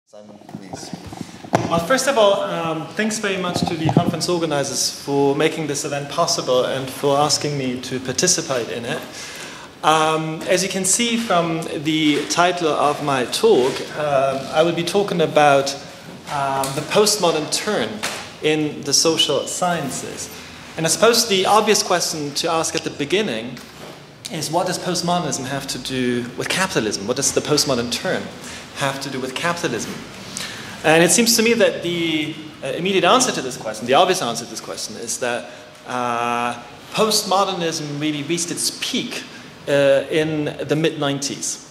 Simon, please. Well, first of all, thanks very much to the conference organizers for making this event possible and for asking me to participate in it. As you can see from the title of my talk, I will be talking about the postmodern turn in the social sciences. And I suppose the obvious question to ask at the beginning is, what does postmodernism have to do with capitalism? What does the postmodern turn have to do with capitalism? And it seems to me that the immediate answer to this question, the obvious answer to this question, is that postmodernism really reached its peak in the mid-90s.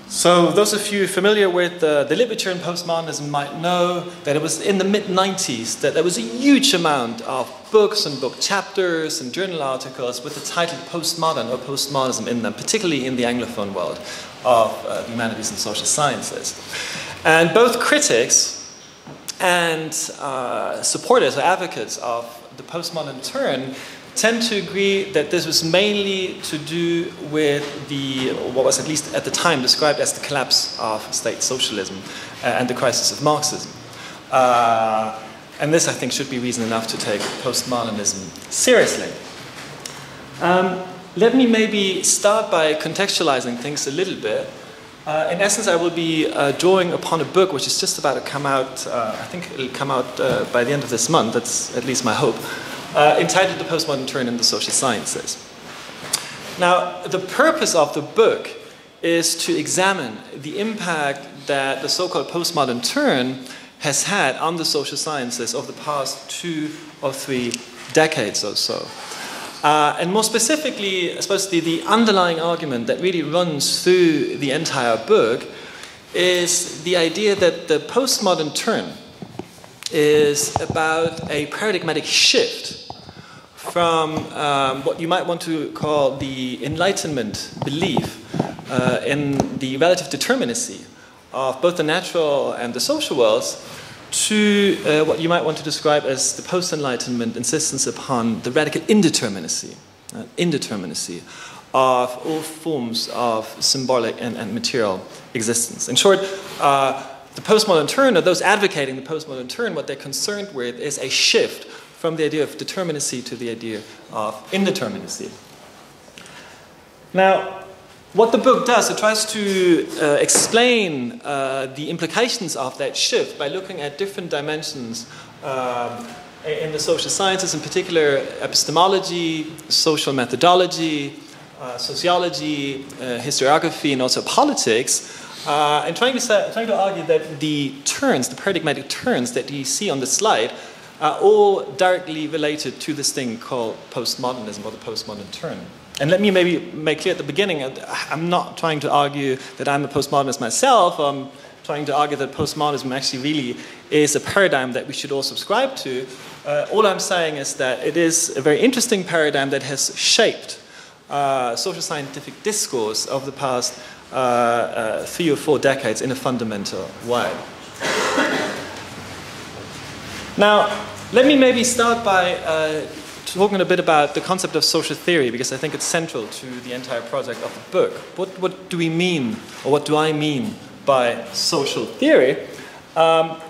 So those of you familiar with the literature in postmodernism might know that it was in the mid-90s that there was a huge amount of books and book chapters and journal articles with the title Postmodern or Postmodernism in them, particularly in the Anglophone world of the humanities and social sciences. And both critics and supporters or advocates of the postmodern turn tend to agree that this was mainly to do with what was at least at the time described as the collapse of state socialism and the crisis of Marxism. And this, I think, should be reason enough to take postmodernism seriously. Let me maybe start by contextualizing things a little bit. In essence, I will be drawing upon a book which is just about to come out. I think it'll come out by the end of this month. That's at least my hope. Entitled The Postmodern Turn in the Social Sciences. Now, the purpose of the book is to examine the impact that the so-called postmodern turn has had on the social sciences over the past 2 or 3 decades or so. And more specifically, I suppose the underlying argument that really runs through the entire book is the idea that the postmodern turn is about a paradigmatic shift from what you might want to call the Enlightenment belief in the relative determinacy of both the natural and the social worlds to what you might want to describe as the post-Enlightenment insistence upon the radical indeterminacy of all forms of symbolic and material existence. In short, the postmodern turn, or those advocating the postmodern turn, what they're concerned with is a shift from the idea of determinacy to the idea of indeterminacy. Now, what the book does, it tries to explain the implications of that shift by looking at different dimensions in the social sciences, in particular epistemology, social methodology, sociology, historiography, and also politics, and trying to argue that the turns, the paradigmatic turns that you see on the slide, are all directly related to this thing called postmodernism or the postmodern turn. And let me maybe make clear at the beginning, I'm not trying to argue that I'm a postmodernist myself. I'm trying to argue that postmodernism actually really is a paradigm that we should all subscribe to. All I'm saying is that it is a very interesting paradigm that has shaped social scientific discourse over the past 3 or 4 decades in a fundamental way. Now, let me maybe start by talking a bit about the concept of social theory, because I think it's central to the entire project of the book. What do we mean, or what do I mean by social theory? Now,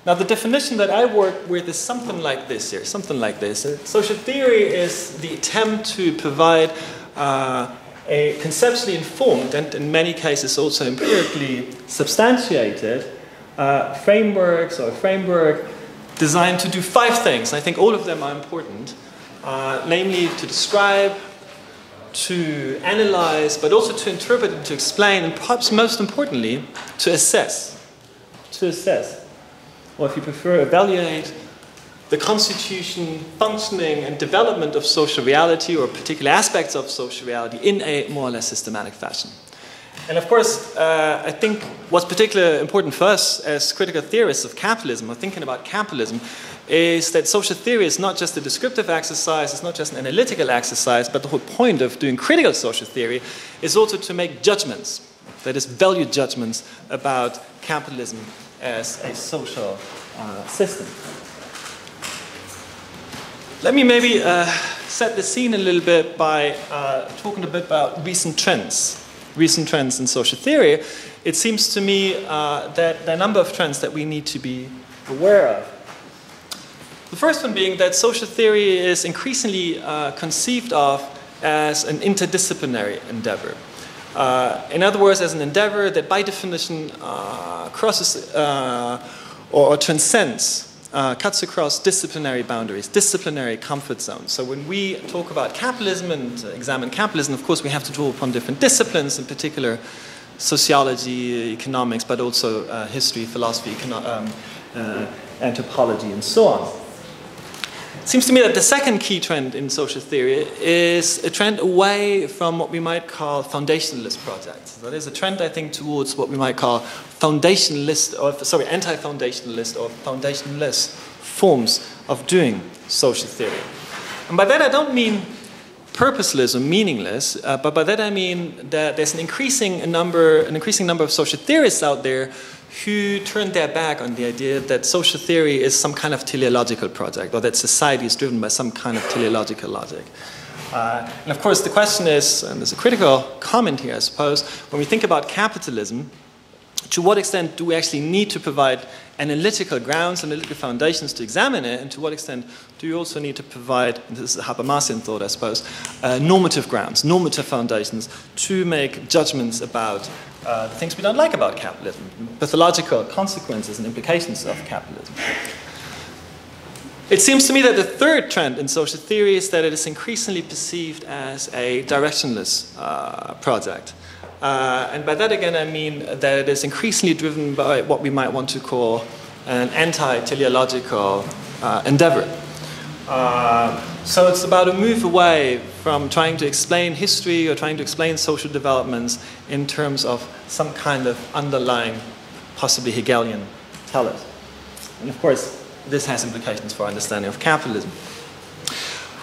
the definition that I work with is something like this here, something like this. Social theory is the attempt to provide a conceptually informed, and in many cases also empirically substantiated, frameworks or framework designed to do 5 things. I think all of them are important. Namely, to describe, to analyze, but also to interpret and to explain, and perhaps most importantly, to assess. To assess, or if you prefer, evaluate the constitution, functioning, and development of social reality, or particular aspects of social reality, in a more or less systematic fashion. And of course, I think what's particularly important for us as critical theorists of capitalism, or thinking about capitalism, is that social theory is not just a descriptive exercise, it's not just an analytical exercise, but the whole point of doing critical social theory is also to make judgments, that is, value judgments about capitalism as a social system. Let me maybe set the scene a little bit by talking a bit about recent trends recent trends in social theory, it seems to me that there are a number of trends that we need to be aware of. The first one being that social theory is increasingly conceived of as an interdisciplinary endeavor. In other words, as an endeavor that by definition crosses or transcends, cuts across disciplinary boundaries, disciplinary comfort zones. So when we talk about capitalism and examine capitalism, of course we have to draw upon different disciplines, in particular sociology, economics, but also history, philosophy, anthropology, and so on. It seems to me that the second key trend in social theory is a trend away from what we might call foundationalist projects. That is a trend, I think, towards what we might call anti-foundationalist or foundationless forms of doing social theory. And by that I don't mean purposeless or meaningless, but by that I mean that there's an increasing number of social theorists out there who turned their back on the idea that social theory is some kind of teleological project, or that society is driven by some kind of teleological logic. And of course the question is, and there's a critical comment here I suppose, when we think about capitalism, to what extent do we actually need to provide analytical grounds, analytical foundations to examine it, and to what extent do you also need to provide, and this is a Habermasian thought I suppose, normative grounds, normative foundations to make judgments about the things we don't like about capitalism, pathological consequences and implications of capitalism. It seems to me that the third trend in social theory is that it is increasingly perceived as a directionless project. And by that again I mean that it is increasingly driven by what we might want to call an anti-teleological endeavor. So it's about a move away from trying to explain history or trying to explain social developments in terms of some kind of underlying, possibly Hegelian telos. And of course, this has implications for our understanding of capitalism.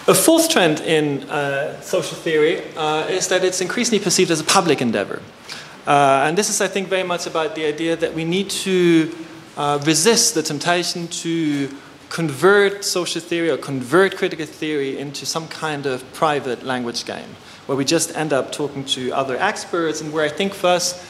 A fourth trend in social theory is that it's increasingly perceived as a public endeavor. And this is, I think, very much about the idea that we need to resist the temptation to convert social theory or convert critical theory into some kind of private language game, where we just end up talking to other experts, and where I think for us,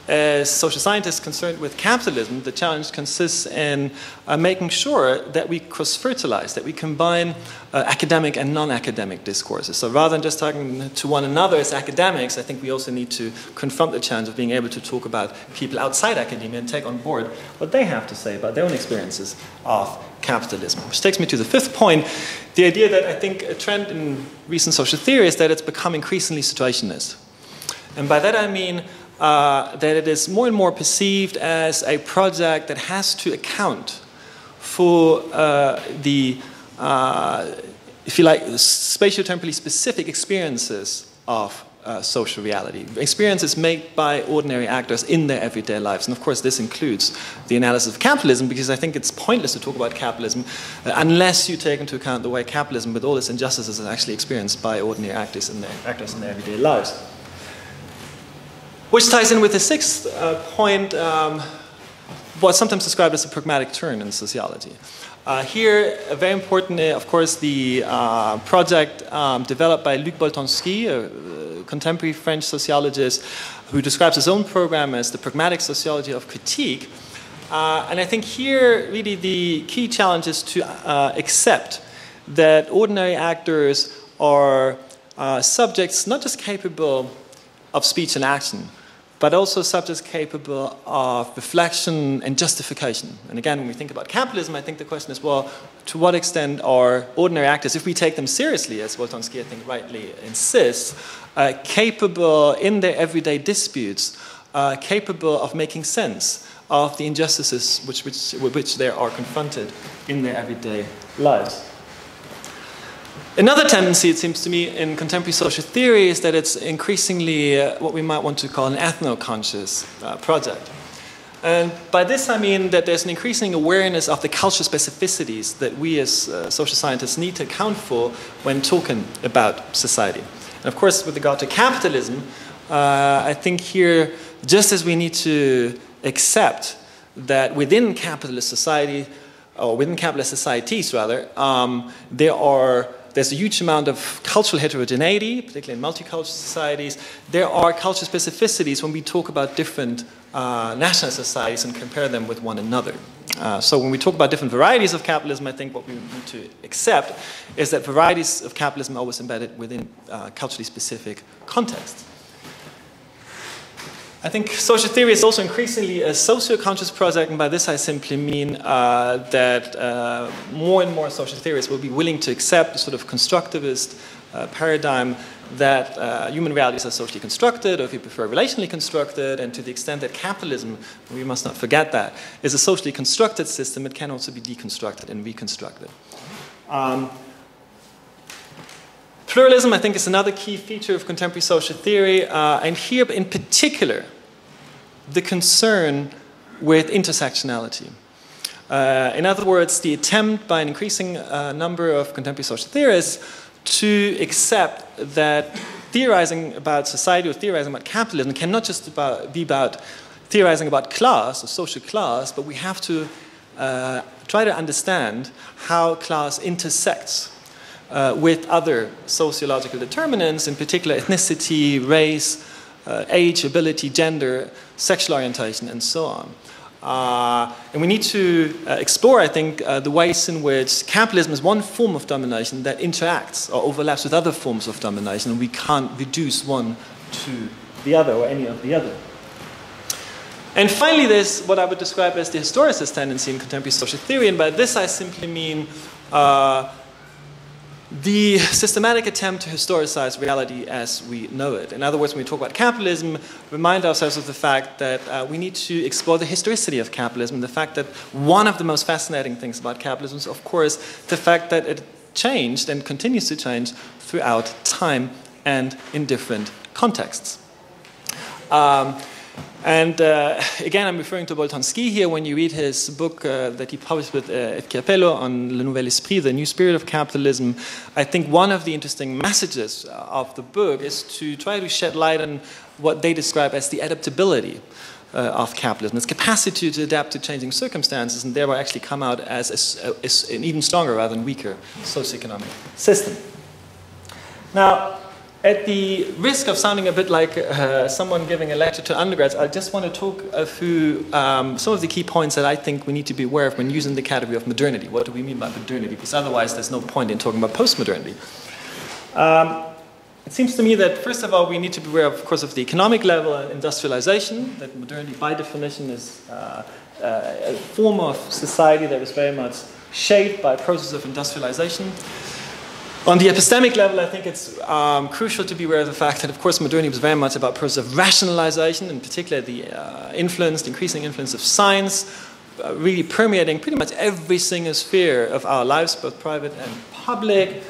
as social scientists concerned with capitalism, the challenge consists in making sure that we cross-fertilize, that we combine academic and non-academic discourses. So rather than just talking to one another as academics, I think we also need to confront the challenge of being able to talk about people outside academia and take on board what they have to say about their own experiences of capitalism. Which takes me to the fifth point, the idea that I think a trend in recent social theory is that it's become increasingly situationist. And by that I mean that it is more and more perceived as a project that has to account for the, if you like, spatiotemporally specific experiences of social reality, experiences made by ordinary actors in their everyday lives. And of course this includes the analysis of capitalism, because I think it's pointless to talk about capitalism unless you take into account the way capitalism with all its injustices is actually experienced by ordinary actors in their everyday lives. Which ties in with the sixth point, what's sometimes described as a pragmatic turn in sociology. Here, very important, of course, the project developed by Luc Boltanski, a contemporary French sociologist who describes his own program as the pragmatic sociology of critique. And I think here, really, the key challenge is to accept that ordinary actors are subjects not just capable of speech and action, but also subjects capable of reflection and justification. And again, when we think about capitalism, I think the question is, well, to what extent are ordinary actors, if we take them seriously, as Boltanski, I think, rightly insists, capable in their everyday disputes, capable of making sense of the injustices with which they are confronted in their everyday lives. Another tendency, it seems to me, in contemporary social theory is that it's increasingly what we might want to call an ethno-conscious project. And by this I mean that there's an increasing awareness of the cultural specificities that we as social scientists need to account for when talking about society. And of course, with regard to capitalism, I think here, just as we need to accept that within capitalist society, or within capitalist societies rather, there are there's a huge amount of cultural heterogeneity, particularly in multicultural societies. There are cultural specificities when we talk about different national societies and compare them with one another. So when we talk about different varieties of capitalism, I think what we need to accept is that varieties of capitalism are always embedded within culturally specific contexts. I think social theory is also increasingly a socio-conscious project, and by this I simply mean that more and more social theorists will be willing to accept a sort of constructivist paradigm that human realities are socially constructed, or if you prefer, relationally constructed, and to the extent that capitalism, we must not forget that, is a socially constructed system, it can also be deconstructed and reconstructed. Pluralism, I think, is another key feature of contemporary social theory, and here in particular, the concern with intersectionality. In other words, the attempt by an increasing number of contemporary social theorists to accept that theorizing about society or theorizing about capitalism cannot just be about theorizing about class or social class, but we have to try to understand how class intersects with other sociological determinants, in particular ethnicity, race, age, ability, gender, sexual orientation, and so on. And we need to explore, I think, the ways in which capitalism is one form of domination that interacts or overlaps with other forms of domination, and we can't reduce one to the other or any of the other. And finally, there's what I would describe as the historicist tendency in contemporary social theory, and by this I simply mean the systematic attempt to historicize reality as we know it. In other words, when we talk about capitalism, remind ourselves of the fact that we need to explore the historicity of capitalism, the fact that one of the most fascinating things about capitalism is, of course, the fact that it changed and continues to change throughout time and in different contexts. Again, I'm referring to Boltanski here. When you read his book that he published with Capello on Le Nouvel Esprit, the new spirit of capitalism, I think one of the interesting messages of the book is to try to shed light on what they describe as the adaptability of capitalism, its capacity to adapt to changing circumstances and thereby actually come out as an even stronger rather than weaker socioeconomic system. Now, at the risk of sounding a bit like someone giving a lecture to undergrads, I just want to talk through some of the key points that I think we need to be aware of when using the category of modernity. What do we mean by modernity? Because otherwise there's no point in talking about postmodernity. It seems to me that, first of all, we need to be aware, of course, of the economic level and industrialization, that modernity by definition is a form of society that is very much shaped by a process of industrialization. On the epistemic level, I think it's crucial to be aware of the fact that, of course, modernity was very much about process of rationalization, in particular the increasing influence of science, really permeating pretty much every single sphere of our lives, both private and public.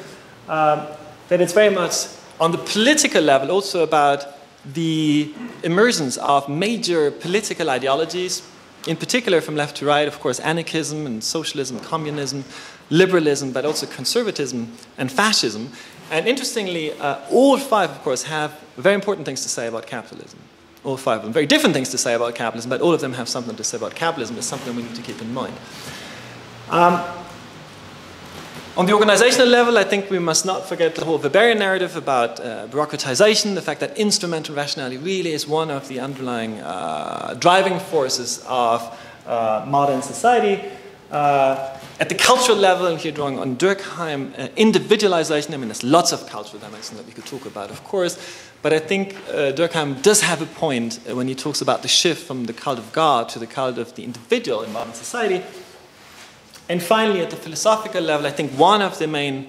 That it's very much, on the political level, also about the emergence of major political ideologies, in particular from left to right, of course, anarchism and socialism, communism, liberalism, but also conservatism and fascism. And interestingly, all five, of course, have very important things to say about capitalism. All five of them. Very different things to say about capitalism, but all of them have something to say about capitalism. It's something we need to keep in mind. On the organizational level, I think we must not forget the whole Weberian narrative about bureaucratization, the fact that instrumental rationality really is one of the underlying driving forces of modern society. At the cultural level, and here drawing on Durkheim, individualization, I mean, there's lots of cultural dimensions that we could talk about, of course, but I think Durkheim does have a point when he talks about the shift from the cult of God to the cult of the individual in modern society. And finally, at the philosophical level, I think one of the main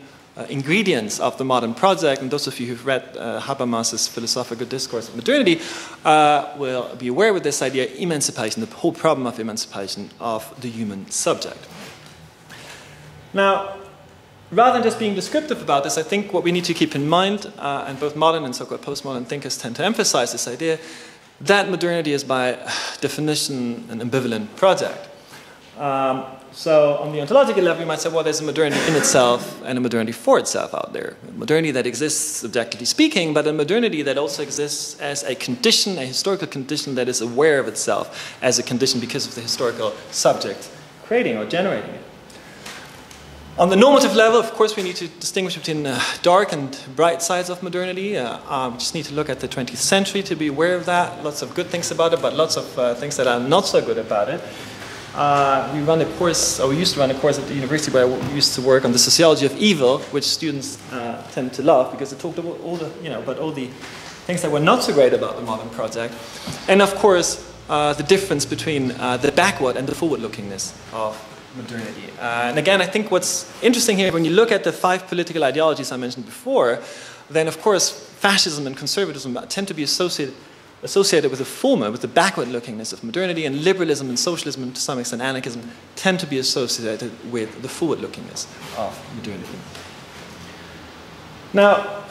ingredients of the modern project, and those of you who've read Habermas's Philosophical Discourse of Modernity will be aware with this idea, emancipation, the whole problem of emancipation of the human subject. Now, rather than just being descriptive about this, I think what we need to keep in mind, and both modern and so-called postmodern thinkers tend to emphasize this idea, that modernity is by definition an ambivalent project. So on the ontological level, you might say, well, there's a modernity in itself and a modernity for itself out there. A modernity that exists objectively speaking, but a modernity that also exists as a condition, a historical condition that is aware of itself as a condition because of the historical subject creating or generating it. On the normative level, of course, we need to distinguish between dark and bright sides of modernity. We just need to look at the 20th century to be aware of that. Lots of good things about it, but lots of things that are not so good about it. We run a course, or we used to run a course at the university where we used to work on the sociology of evil, which students tend to love because it talked about all the, about all the things that were not so great about the modern project. And of course, the difference between the backward and the forward-lookingness of modernity. And again, I think what's interesting here, when you look at the 5 political ideologies I mentioned before, then of course fascism and conservatism tend to be associated with the former, with the backward-lookingness of modernity, and liberalism and socialism, and to some extent anarchism, tend to be associated with the forward-lookingness of modernity. Now,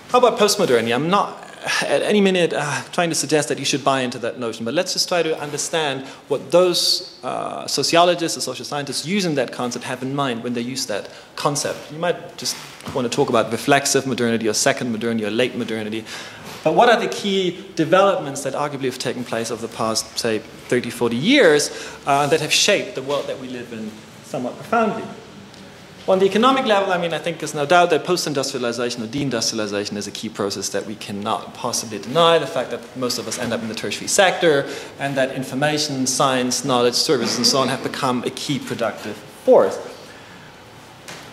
how about postmodernity? I'm not at any minute trying to suggest that you should buy into that notion, but let's just try to understand what those sociologists or social scientists using that concept have in mind when they use that concept. You might just want to talk about reflexive modernity or second modernity or late modernity, but what are the key developments that arguably have taken place over the past, say, 30, 40 years that have shaped the world that we live in somewhat profoundly? On the economic level, I think there's no doubt that post-industrialization or deindustrialization is a key process that we cannot possibly deny. The fact that most of us end up in the tertiary sector and that information, science, knowledge, services, and so on have become a key productive force.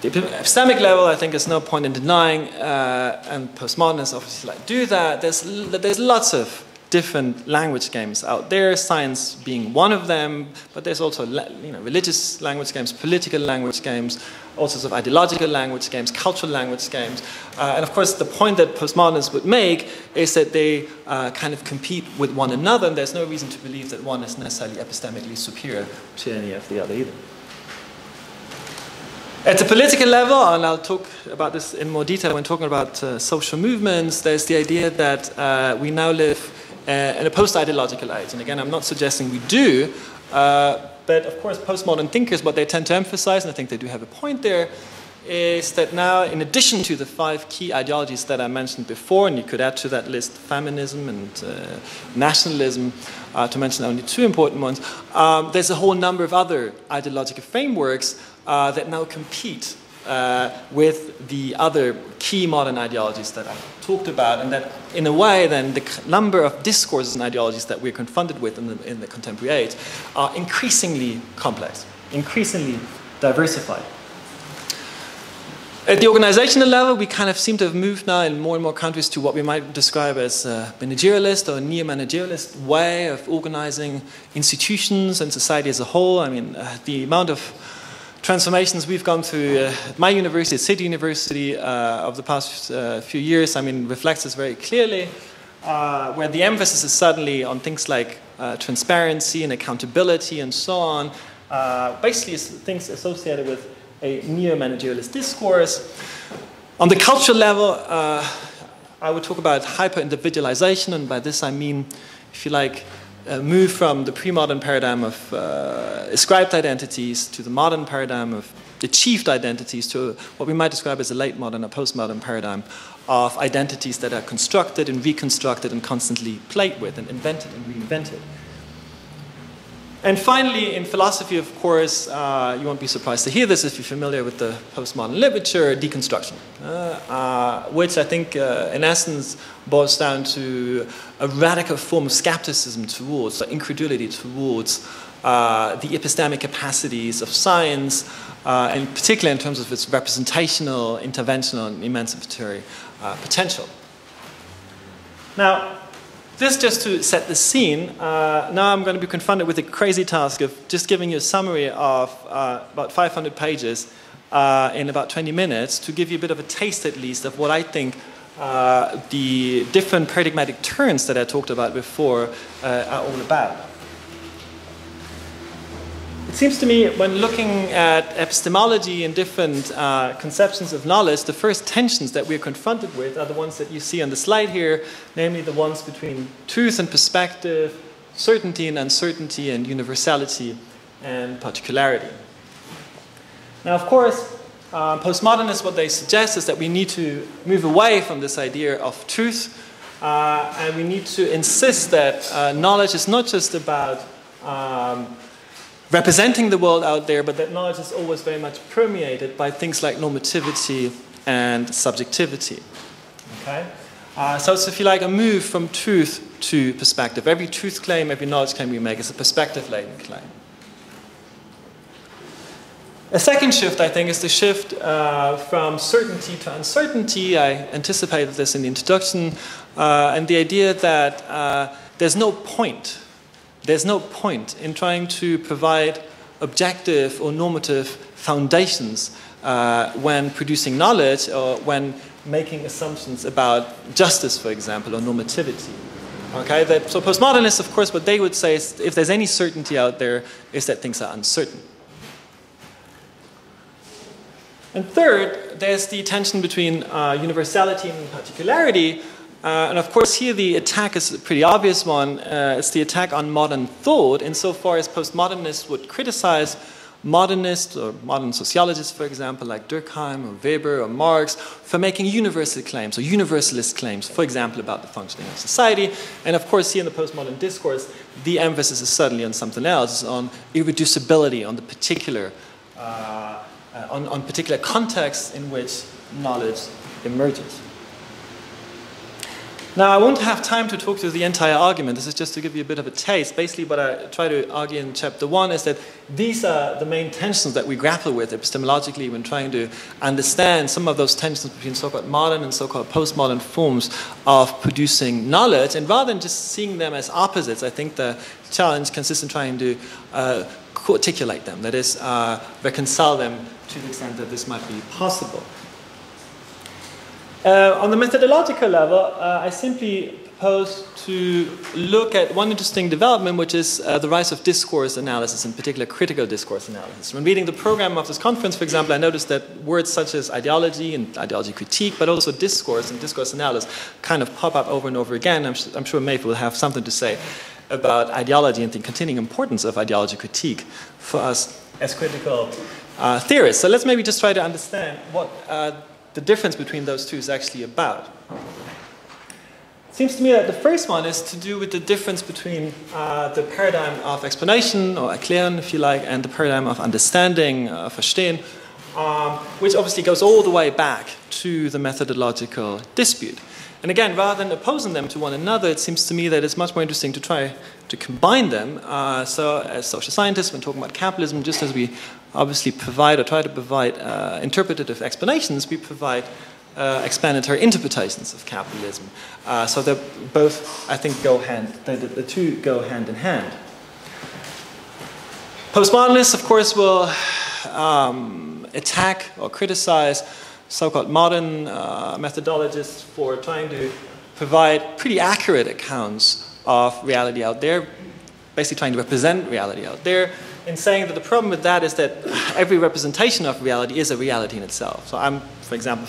The epistemic level, I think there's no point in denying, and postmodernists obviously like to do that. There's lots of different language games out there, science being one of them, but there's also religious language games, political language games, all sorts of ideological language games, cultural language games. And of course, the point that postmodernists would make is that they kind of compete with one another, and there's no reason to believe that one is necessarily epistemically superior to any of the other either. At the political level, and I'll talk about this in more detail when talking about social movements, there's the idea that we now live in a post-ideological age. And again, I'm not suggesting we do, but of course, postmodern thinkers, what they tend to emphasize, and I think they do have a point there, is that now, in addition to the 5 key ideologies that I mentioned before, and you could add to that list feminism and nationalism, to mention only 2 important ones, there's a whole number of other ideological frameworks that now compete with the other key modern ideologies that I talked about, and that, in a way, then the number of discourses and ideologies that we're confronted with in the contemporary age are increasingly complex, increasingly diversified. At the organizational level, we kind of seem to have moved now in more and more countries to what we might describe as a managerialist or neo-managerialist way of organizing institutions and society as a whole. The amount of transformations we've gone through at my university, at City University, over the past few years, reflects this very clearly, where the emphasis is suddenly on things like transparency and accountability and so on, basically things associated with a neo-managerialist discourse. On the cultural level, I would talk about hyper-individualization, and by this I mean, if you like, move from the pre-modern paradigm of ascribed identities to the modern paradigm of achieved identities to what we might describe as a late modern or postmodern paradigm of identities that are constructed and reconstructed and constantly played with and invented and reinvented. And finally, in philosophy, of course, you won't be surprised to hear this if you're familiar with the postmodern literature, deconstruction, which I think, in essence, boils down to a radical form of skepticism towards, or incredulity towards, the epistemic capacities of science, and particularly in terms of its representational, interventional, and emancipatory potential. Now, this just to set the scene, now I'm going to be confronted with the crazy task of just giving you a summary of about 500 pages in about 20 minutes to give you a bit of a taste, at least, of what I think the different paradigmatic turns that I talked about before are all about. It seems to me, when looking at epistemology and different conceptions of knowledge, the first tensions that we're confronted with are the ones that you see on the slide here, namely the ones between truth and perspective, certainty and uncertainty, and universality and particularity. Now, of course, postmodernists, what they suggest is that we need to move away from this idea of truth, and we need to insist that knowledge is not just about representing the world out there, but that knowledge is always very much permeated by things like normativity and subjectivity. Okay? So it's, if you like, a move from truth to perspective. Every truth claim, every knowledge claim we make is a perspective-laden claim. A second shift, I think, is the shift from certainty to uncertainty. I anticipated this in the introduction, and the idea that there's no point in trying to provide objective or normative foundations when producing knowledge or when making assumptions about justice, for example, or normativity. Okay, so postmodernists, of course, what they would say is if there's any certainty out there, is that things are uncertain. And third, there's the tension between universality and particularity. And of course, here the attack is a pretty obvious one. It's the attack on modern thought, insofar as postmodernists would criticize modernists or modern sociologists, for example, like Durkheim or Weber or Marx, for making universal claims or universalist claims, for example, about the functioning of society. And of course, here in the postmodern discourse, the emphasis is certainly on something else, on irreducibility, on the particular, on particular contexts in which knowledge emerges. Now, I won't have time to talk through the entire argument. This is just to give you a bit of a taste. Basically, what I try to argue in chapter 1 is that these are the main tensions that we grapple with epistemologically when trying to understand some of those tensions between so-called modern and so-called postmodern forms of producing knowledge. And rather than just seeing them as opposites, I think the challenge consists in trying to co-articulate them, that is, reconcile them to the extent that this might be possible. On the methodological level, I simply propose to look at one interesting development, which is the rise of discourse analysis, in particular critical discourse analysis. When reading the program of this conference, for example, I noticed that words such as ideology and ideology critique, but also discourse and discourse analysis kind of pop up over and over again. I'm sure Maeve will have something to say about ideology and the continuing importance of ideology critique for us as critical theorists. So let's maybe just try to understand what the difference between those two is actually about. It seems to me that the first one is to do with the difference between the paradigm of explanation, or erklären if you like, and the paradigm of understanding, verstehen, which obviously goes all the way back to the methodological dispute. And again, rather than opposing them to one another, it seems to me that it's much more interesting to try to combine them. So as social scientists, when talking about capitalism, just as we obviously provide or try to provide interpretative explanations, we provide explanatory interpretations of capitalism. So they both, I think, go hand, the two go hand in hand. Postmodernists, of course, will attack or criticize so-called modern methodologists for trying to provide pretty accurate accounts of reality out there, basically trying to represent reality out there, and saying that the problem with that is that every representation of reality is a reality in itself. So I'm, for example,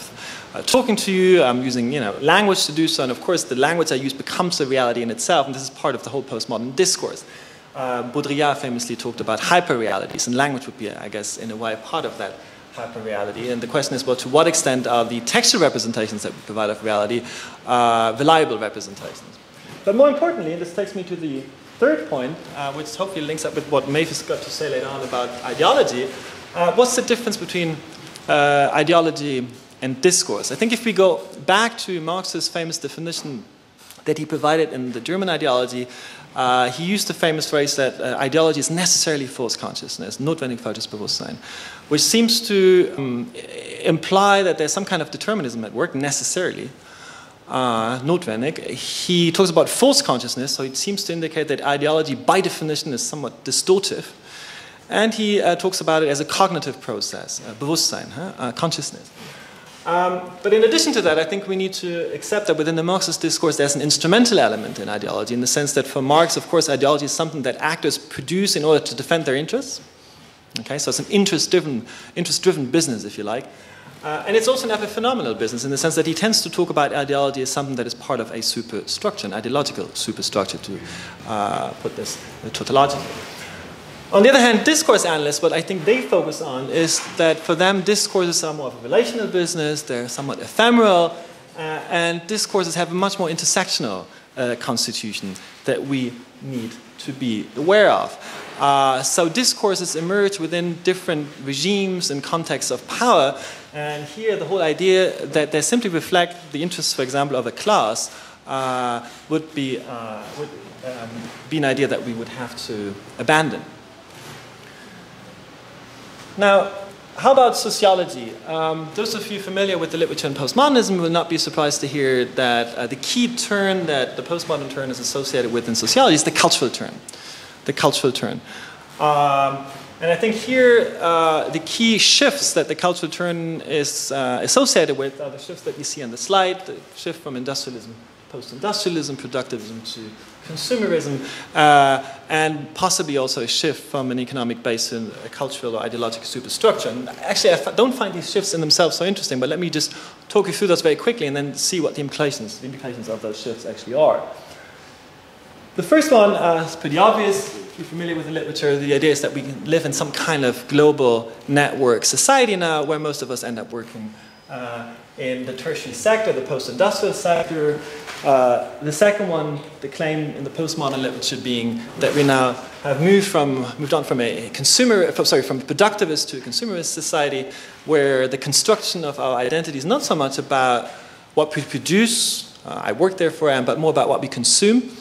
talking to you, I'm using language to do so, and of course the language I use becomes a reality in itself, and this is part of the whole postmodern discourse. Baudrillard famously talked about hyperrealities, and language would be, I guess, in a way, part of that hyperreality. And the question is, well, to what extent are the textual representations that we provide of reality reliable representations? But more importantly, and this takes me to the third point, which hopefully links up with what Maeve has got to say later on about ideology. What's the difference between ideology and discourse? I think if we go back to Marx's famous definition that he provided in the German Ideology, he used the famous phrase that ideology is necessarily false consciousness, notwendig falsches Bewusstsein, which seems to imply that there's some kind of determinism at work, necessarily. Notwendig. He talks about false consciousness, so it seems to indicate that ideology by definition is somewhat distortive. And he talks about it as a cognitive process, Bewusstsein, consciousness. But in addition to that, I think we need to accept that within the Marxist discourse there's an instrumental element in ideology, in the sense that for Marx, of course, ideology is something that actors produce in order to defend their interests. Okay, so it's an interest-driven business, if you like. And it's also an epiphenomenal business in the sense that he tends to talk about ideology as something that is part of a superstructure, an ideological superstructure, to put this tautologically. On the other hand, discourse analysts, what I think they focus on is that for them, discourses are more of a relational business, they're somewhat ephemeral, and discourses have a much more intersectional constitution that we need to be aware of. So discourses emerge within different regimes and contexts of power, and here the whole idea that they simply reflect the interests, for example, of a class would be an idea that we would have to abandon. Now, how about sociology? Those of you familiar with the literature in postmodernism will not be surprised to hear that the key turn that the postmodern turn is associated with in sociology is the cultural turn. The cultural turn. And I think here the key shifts that the cultural turn is associated with are the shifts that you see on the slide, the shift from industrialism, post-industrialism, productivism to consumerism, and possibly also a shift from an economic base to a cultural or ideological superstructure. And actually, I don't find these shifts in themselves so interesting, but let me just talk you through those very quickly and then see what the implications of those shifts actually are. The first one is pretty obvious. If you're familiar with the literature, the idea is that we live in some kind of global network society now where most of us end up working in the tertiary sector, the post-industrial sector. The second one, the claim in the postmodern literature being that we now have moved on from from a productivist to a consumerist society where the construction of our identity is not so much about what we produce, I work therefore I am, but more about what we consume.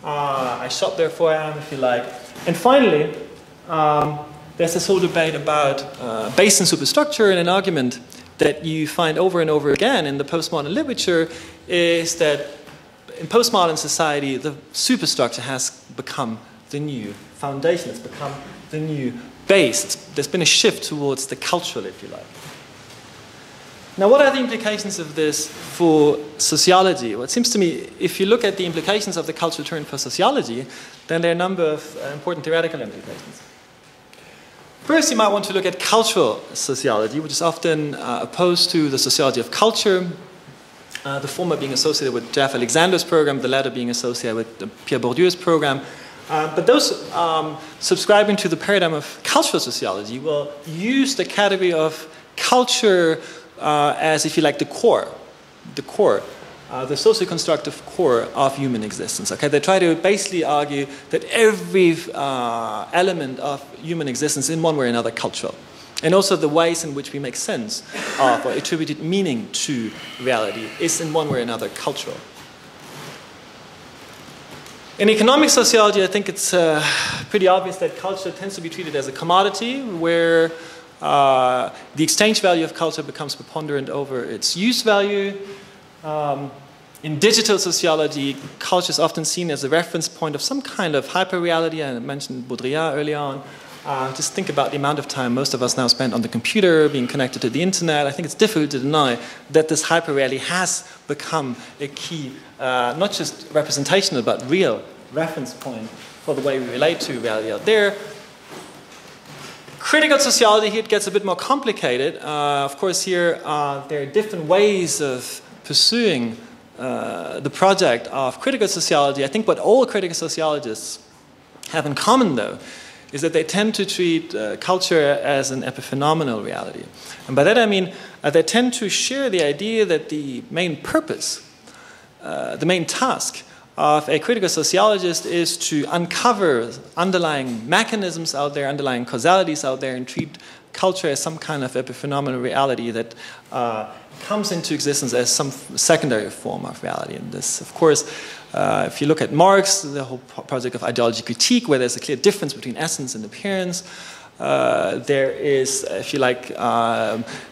I shop therefore I am, if you like. And finally, there's this whole debate about base and superstructure, and an argument that you find over and over again in the postmodern literature is that in postmodern society, the superstructure has become the new foundation, it's become the new base. There's been a shift towards the cultural, if you like. Now, what are the implications of this for sociology? Well, it seems to me, if you look at the implications of the cultural turn for sociology, then there are a number of important theoretical implications. First, you might want to look at cultural sociology, which is often opposed to the sociology of culture, the former being associated with Jeff Alexander's program, the latter being associated with Pierre Bourdieu's program. But those subscribing to the paradigm of cultural sociology will use the category of culture as, if you like, the core, the socio-constructive core of human existence. Okay, they try to basically argue that every element of human existence, in one way or another, cultural, and also the ways in which we make sense of or attributed meaning to reality is, in one way or another, cultural. In economic sociology, I think it's pretty obvious that culture tends to be treated as a commodity, where the exchange value of culture becomes preponderant over its use value. In digital sociology, culture is often seen as a reference point of some kind of hyper-reality. I mentioned Baudrillard early on. Just think about the amount of time most of us now spend on the computer, being connected to the internet. I think it's difficult to deny that this hyper-reality has become a key, not just representational, but real reference point for the way we relate to reality out there. Critical sociology, here it gets a bit more complicated. Of course, here there are different ways of pursuing the project of critical sociology. I think what all critical sociologists have in common, though, is that they tend to treat culture as an epiphenomenal reality. And by that I mean they tend to share the idea that the main purpose, the main task of a critical sociologist is to uncover underlying mechanisms out there, underlying causalities out there, and treat culture as some kind of epiphenomenal reality that comes into existence as some secondary form of reality. And this, of course, if you look at Marx, the whole project of ideology critique, where there's a clear difference between essence and appearance. There is, if you like,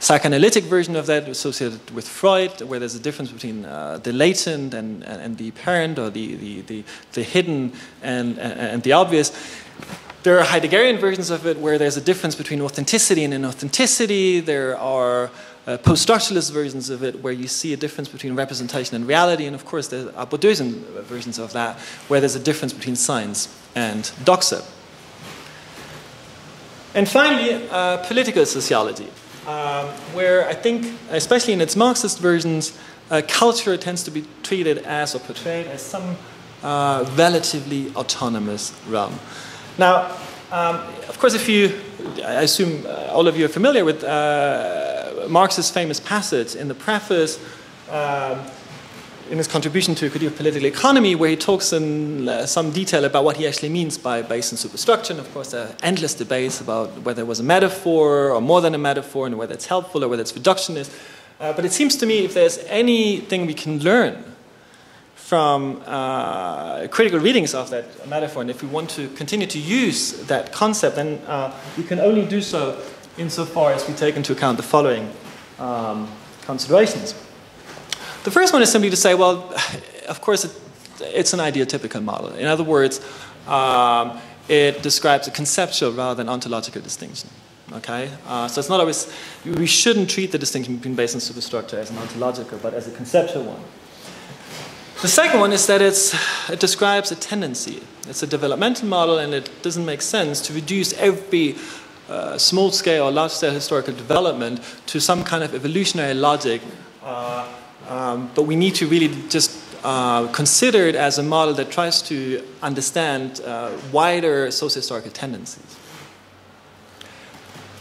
psychoanalytic version of that associated with Freud, where there's a difference between the latent and the apparent, or the hidden and the obvious. There are Heideggerian versions of it where there's a difference between authenticity and inauthenticity. There are post-structuralist versions of it where you see a difference between representation and reality. And of course, there are Bourdieusian versions of that where there's a difference between science and doxa. And finally, political sociology, where I think, especially in its Marxist versions, culture tends to be treated as, or portrayed as, some relatively autonomous realm. Now, of course, I assume all of you are familiar with in his contribution to a critique of political economy, where he talks in some detail about what he actually means by base and superstructure. And of course, there are endless debates about whether it was a metaphor or more than a metaphor, and whether it's helpful or whether it's reductionist. But it seems to me if there's anything we can learn from critical readings of that metaphor, and if we want to continue to use that concept, then we can only do so insofar as we take into account the following considerations. The first one is simply to say, well, of course, it's an ideotypical model. In other words, it describes a conceptual rather than ontological distinction. Okay, so it's not always, we shouldn't treat the distinction between base and superstructure as an ontological, but as a conceptual one. The second one is that it describes a tendency. It's a developmental model, and it doesn't make sense to reduce every small-scale or large-scale historical development to some kind of evolutionary logic, but we need to really just consider it as a model that tries to understand wider socio-historical tendencies.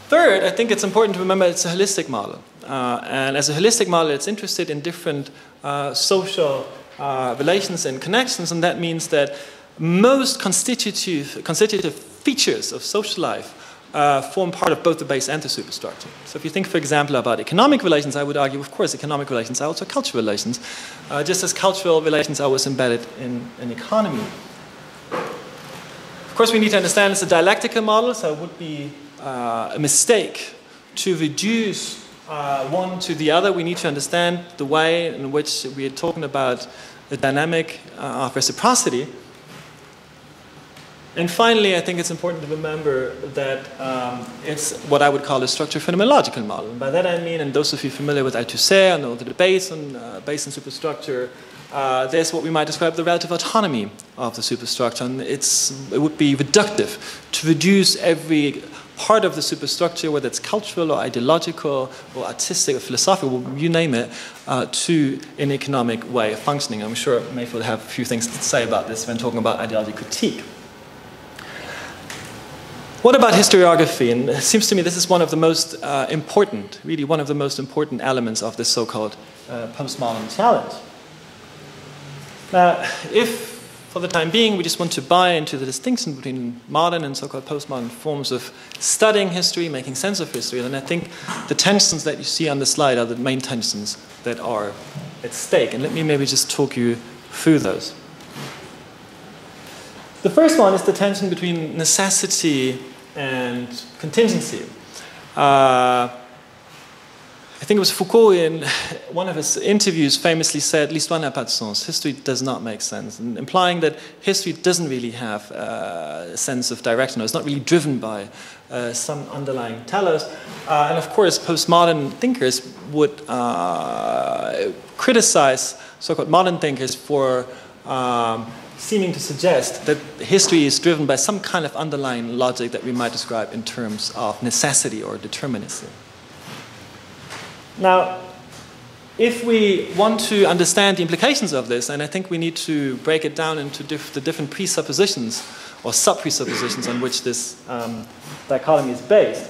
Third, I think it's important to remember it's a holistic model. And as a holistic model, it's interested in different social relations and connections, and that means that most constitutive features of social life form part of both the base and the superstructure. So if you think, for example, about economic relations, I would argue, of course, economic relations are also cultural relations, just as cultural relations are always embedded in an economy. Of course, we need to understand it's a dialectical model, so it would be a mistake to reduce one to the other. We need to understand the way in which we are talking about the dynamic of reciprocity. And finally, I think it's important to remember that it's what I would call a structure phenomenological model. And by that I mean, and those of you familiar with Althusser and all the debates on base and superstructure, there's what we might describe the relative autonomy of the superstructure. And it would be reductive to reduce every part of the superstructure, whether it's cultural or ideological or artistic or philosophical, you name it, to an economic way of functioning. I'm sure Mayfield will have a few things to say about this when talking about ideology critique. What about historiography? And it seems to me this is one of the most important, really one of the most important elements of this so-called postmodern challenge. Now, if for the time being we just want to buy into the distinction between modern and so-called postmodern forms of studying history, making sense of history, then I think the tensions that you see on the slide are the main tensions that are at stake. And let me maybe just talk you through those. The first one is the tension between necessity and contingency. I think it was Foucault in one of his interviews famously said, l'histoire n'a pas de sens, history does not make sense, and implying that history doesn't really have a sense of direction, or it's not really driven by some underlying telos. And of course, postmodern thinkers would criticize so-called modern thinkers for seeming to suggest that history is driven by some kind of underlying logic that we might describe in terms of necessity or determinacy. Now, if we want to understand the implications of this, and I think we need to break it down into the different presuppositions or sub-presuppositions on which this dichotomy is based.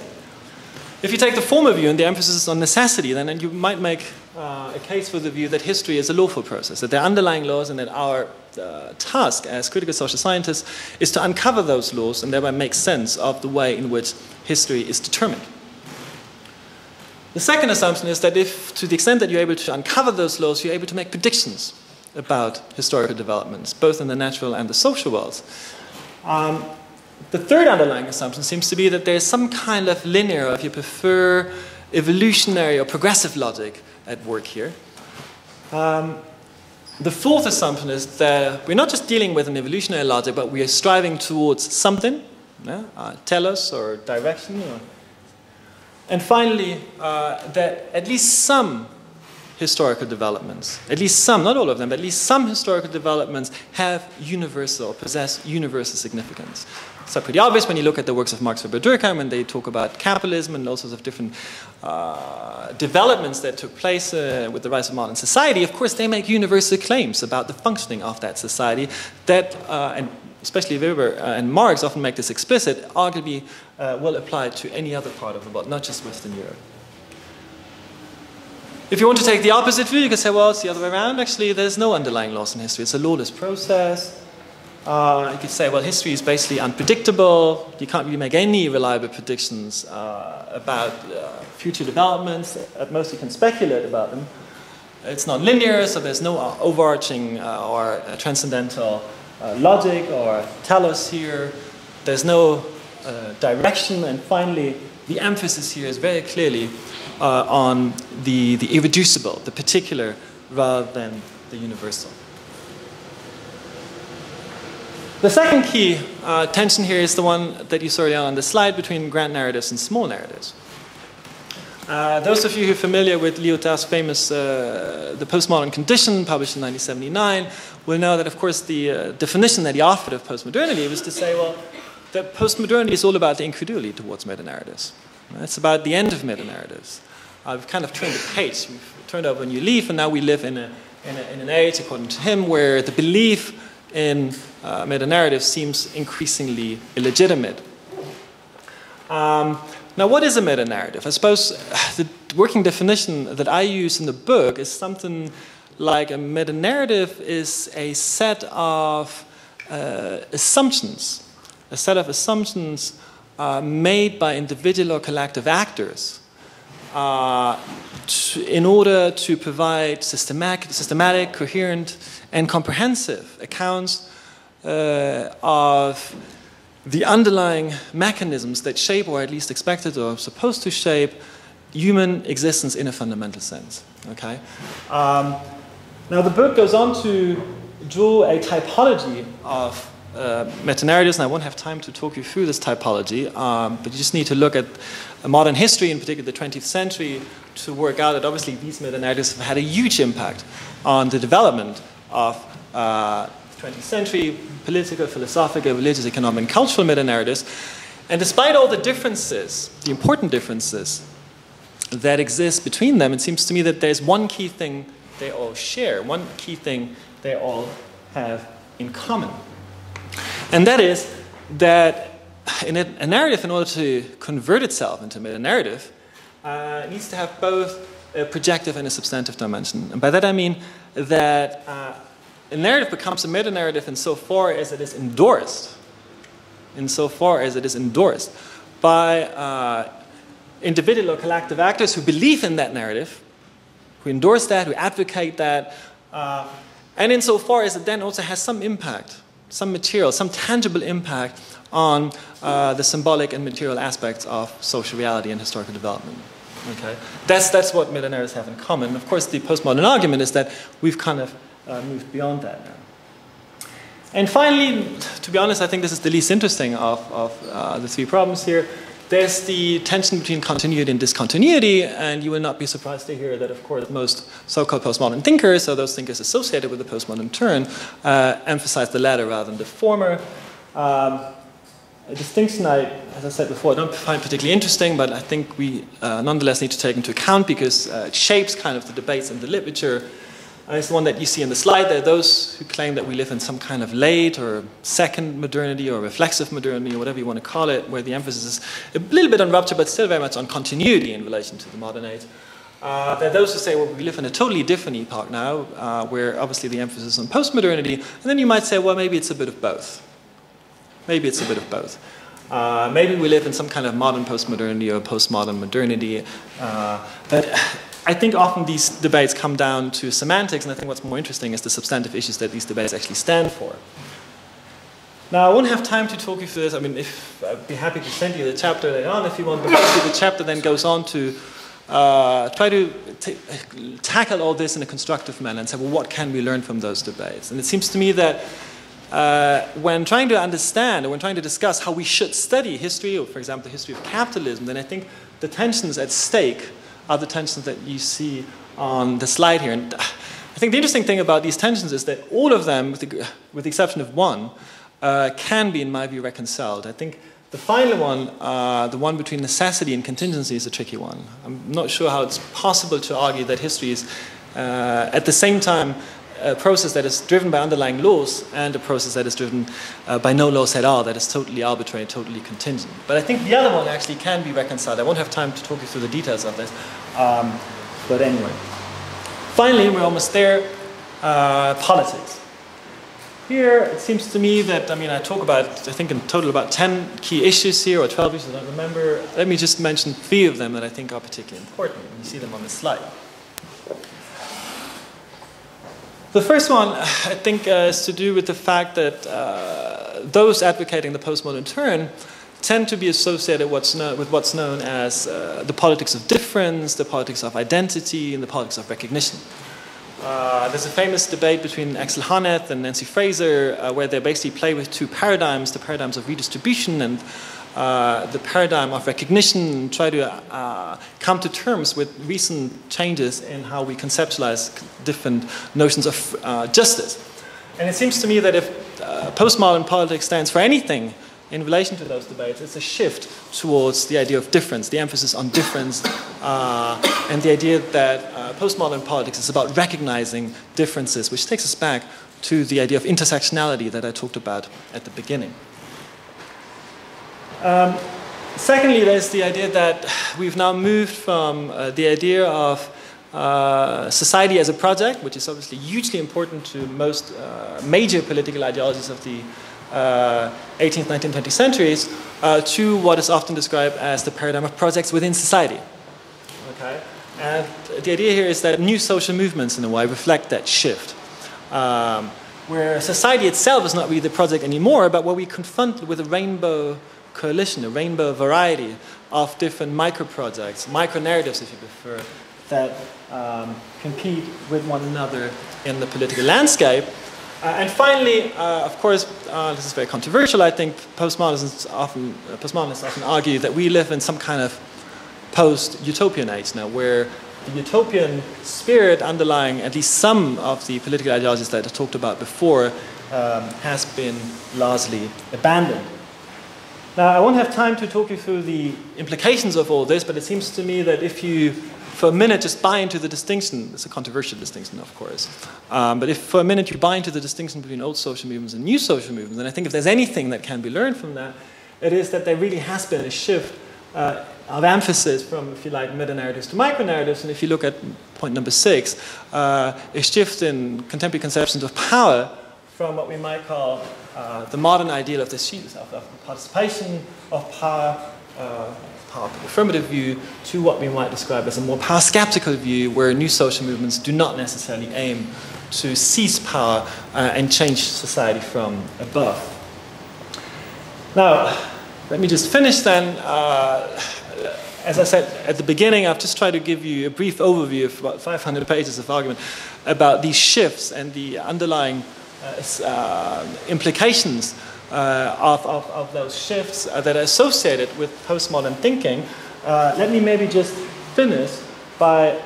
If you take the former view and the emphasis is on necessity, then you might make a case for the view that history is a lawful process, that there are underlying laws, and that our task as critical social scientists is to uncover those laws and thereby make sense of the way in which history is determined. The second assumption is that if, to the extent that you're able to uncover those laws, you're able to make predictions about historical developments, both in the natural and the social worlds. The third underlying assumption seems to be that there's some kind of linear, if you prefer, evolutionary or progressive logic at work here. The fourth assumption is that we're not just dealing with an evolutionary logic, but we are striving towards something, telos or direction. And finally, that at least some historical developments, at least some, not all of them, but at least some historical developments have universal, possess universal significance. So pretty obvious when you look at the works of Marx Weber Durkheim, when they talk about capitalism and all sorts of different developments that took place with the rise of modern society. Of course, they make universal claims about the functioning of that society that, and especially Weber and Marx often make this explicit, arguably will apply to any other part of the world, not just Western Europe. If you want to take the opposite view, you can say, well, it's the other way around. Actually, there's no underlying laws in history. It's a lawless process. You could say, well, history is basically unpredictable. You can't really make any reliable predictions about future developments. At most, you can speculate about them. It's not linear, so there's no overarching or transcendental logic or telos here. There's no direction. And finally, the emphasis here is very clearly on the irreducible, the particular, rather than the universal. The second key tension here is the one that you saw earlier on the slide between grand narratives and small narratives. Those of you who are familiar with Lyotard's famous The Postmodern Condition, published in 1979, will know that, of course, the definition that he offered of postmodernity was to say, well, that postmodernity is all about the incredulity towards meta-narratives. It's about the end of meta-narratives. We've kind of turned the page. We've turned over a new leaf, and now we live in an age, according to him, where the belief in meta-narrative seems increasingly illegitimate. Now, what is a meta-narrative? I suppose the working definition that I use in the book is something like a meta-narrative is a set of assumptions, made by individual or collective actors in order to provide systematic, coherent, and comprehensive accounts of the underlying mechanisms that shape, or at least expected or supposed to shape, human existence in a fundamental sense. Okay? Now the book goes on to draw a typology of meta-narratives, and I won't have time to talk you through this typology, but you just need to look at modern history, in particular the 20th century, to work out that obviously these meta-narratives have had a huge impact on the development of 20th century political, philosophical, religious, economic, and cultural meta-narratives. And despite all the differences, the important differences that exist between them, it seems to me that there's one key thing they all share, one key thing they all have in common. And that is that in a narrative, in order to convert itself into a meta-narrative, it needs to have both a projective and a substantive dimension. And by that I mean that a narrative becomes a meta-narrative insofar as it is endorsed, by individual or collective actors who believe in that narrative, who endorse that, who advocate that, and insofar as it then also has some impact, some material, some tangible impact on the symbolic and material aspects of social reality and historical development. Okay? That's what meta-narratives have in common. Of course, the postmodern argument is that we've kind of moved beyond that now. And finally, to be honest, I think this is the least interesting of the three problems here. There's the tension between continuity and discontinuity, and you will not be surprised to hear that, of course, most so-called postmodern thinkers, or those thinkers associated with the postmodern turn, emphasize the latter rather than the former. A distinction as I said before, I don't find particularly interesting, but I think we nonetheless need to take into account because it shapes kind of the debates in the literature. It's the one that you see in the slide. There are those who claim that we live in some kind of late or second modernity or reflexive modernity or whatever you want to call it, where the emphasis is a little bit on rupture, but still very much on continuity in relation to the modern age. There are those who say, well, we live in a totally different epoch now, where obviously the emphasis is on postmodernity. And then you might say, well, maybe it's a bit of both. Maybe it's a bit of both. Maybe we live in some kind of modern postmodernity or postmodern modernity. But I think often these debates come down to semantics, and I think what's more interesting is the substantive issues that these debates actually stand for. Now, I won't have time to talk you through this. I mean, I'd be happy to send you the chapter later on if you want, but the chapter then goes on to try to tackle all this in a constructive manner and say, well, what can we learn from those debates? And it seems to me that when trying to understand or when trying to discuss how we should study history, or for example, the history of capitalism, then I think the tensions at stake are the tensions that you see on the slide here. And I think the interesting thing about these tensions is that all of them, with the exception of one, can be, in my view, reconciled. I think the final one, the one between necessity and contingency, is a tricky one. I'm not sure how it's possible to argue that history is, at the same time, a process that is driven by underlying laws and a process that is driven by no laws at all, that is totally arbitrary, totally contingent. But I think the other one actually can be reconciled. I won't have time to talk you through the details of this, but anyway. Finally, we're almost there, politics. Here, it seems to me that, I talk about, I think in total about 10 key issues here, or 12 issues, I don't remember. Let me just mention 3 of them that I think are particularly important. You see them on the slide. The first one, I think, is to do with the fact that those advocating the postmodern turn tend to be associated with what's known as the politics of difference, the politics of identity, and the politics of recognition. There's a famous debate between Axel Honneth and Nancy Fraser where they basically play with 2 paradigms, the paradigms of redistribution and the paradigm of recognition, and try to come to terms with recent changes in how we conceptualize different notions of justice. And it seems to me that if postmodern politics stands for anything in relation to those debates, it's a shift towards the idea of difference, the emphasis on difference, and the idea that postmodern politics is about recognizing differences, which takes us back to the idea of intersectionality that I talked about at the beginning. Secondly, there's the idea that we've now moved from the idea of society as a project, which is obviously hugely important to most major political ideologies of the 18th, 19th, 20th centuries, to what is often described as the paradigm of projects within society. Okay? And the idea here is that new social movements, in a way, reflect that shift, where society itself is not really the project anymore, but where we confront with a rainbow coalition, a rainbow variety of different micro-projects, micro-narratives, if you prefer, that compete with one another in the political landscape. And finally, of course, this is very controversial. I think postmodernists often argue that we live in some kind of post-utopian age now, where the utopian spirit underlying at least some of the political ideologies that I talked about before has been largely abandoned. Now, I won't have time to talk you through the implications of all this, but it seems to me that if you, for a minute, just buy into the distinction, it's a controversial distinction, of course, but if for a minute you buy into the distinction between old social movements and new social movements, then I think if there's anything that can be learned from that, it is that there really has been a shift of emphasis from, if you like, meta-narratives to micro-narratives, and if you look at point number 6, a shift in contemporary conceptions of power from what we might call the modern ideal of the participation of power, power affirmative view, to what we might describe as a more power skeptical view, where new social movements do not necessarily aim to seize power and change society from above. Now, let me just finish then. As I said at the beginning, I've just tried to give you a brief overview of about 500 pages of argument about these shifts and the underlying implications of those shifts that are associated with postmodern thinking. Let me maybe just finish by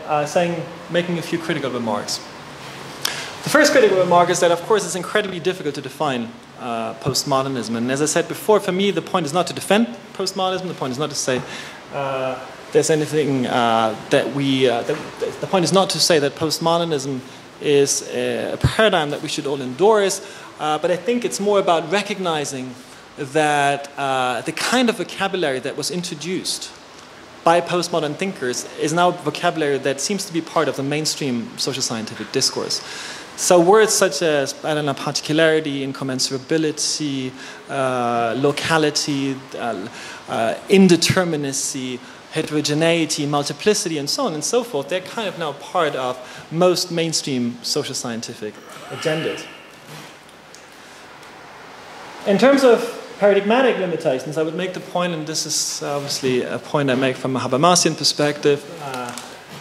making a few critical remarks. The first critical remark is that, of course, it's incredibly difficult to define postmodernism. And as I said before, for me, the point is not to defend postmodernism. The point is not to say there's anything the point is not to say that postmodernism is a paradigm that we should all endorse, but I think it's more about recognizing that the kind of vocabulary that was introduced by postmodern thinkers is now vocabulary that seems to be part of the mainstream social scientific discourse. So words such as, I don't know, particularity, incommensurability, locality, indeterminacy, heterogeneity, multiplicity, and so on and so forth, they're kind of now part of most mainstream social scientific agendas. In terms of paradigmatic limitations, I would make the point, and this is obviously a point I make from a Habermasian perspective,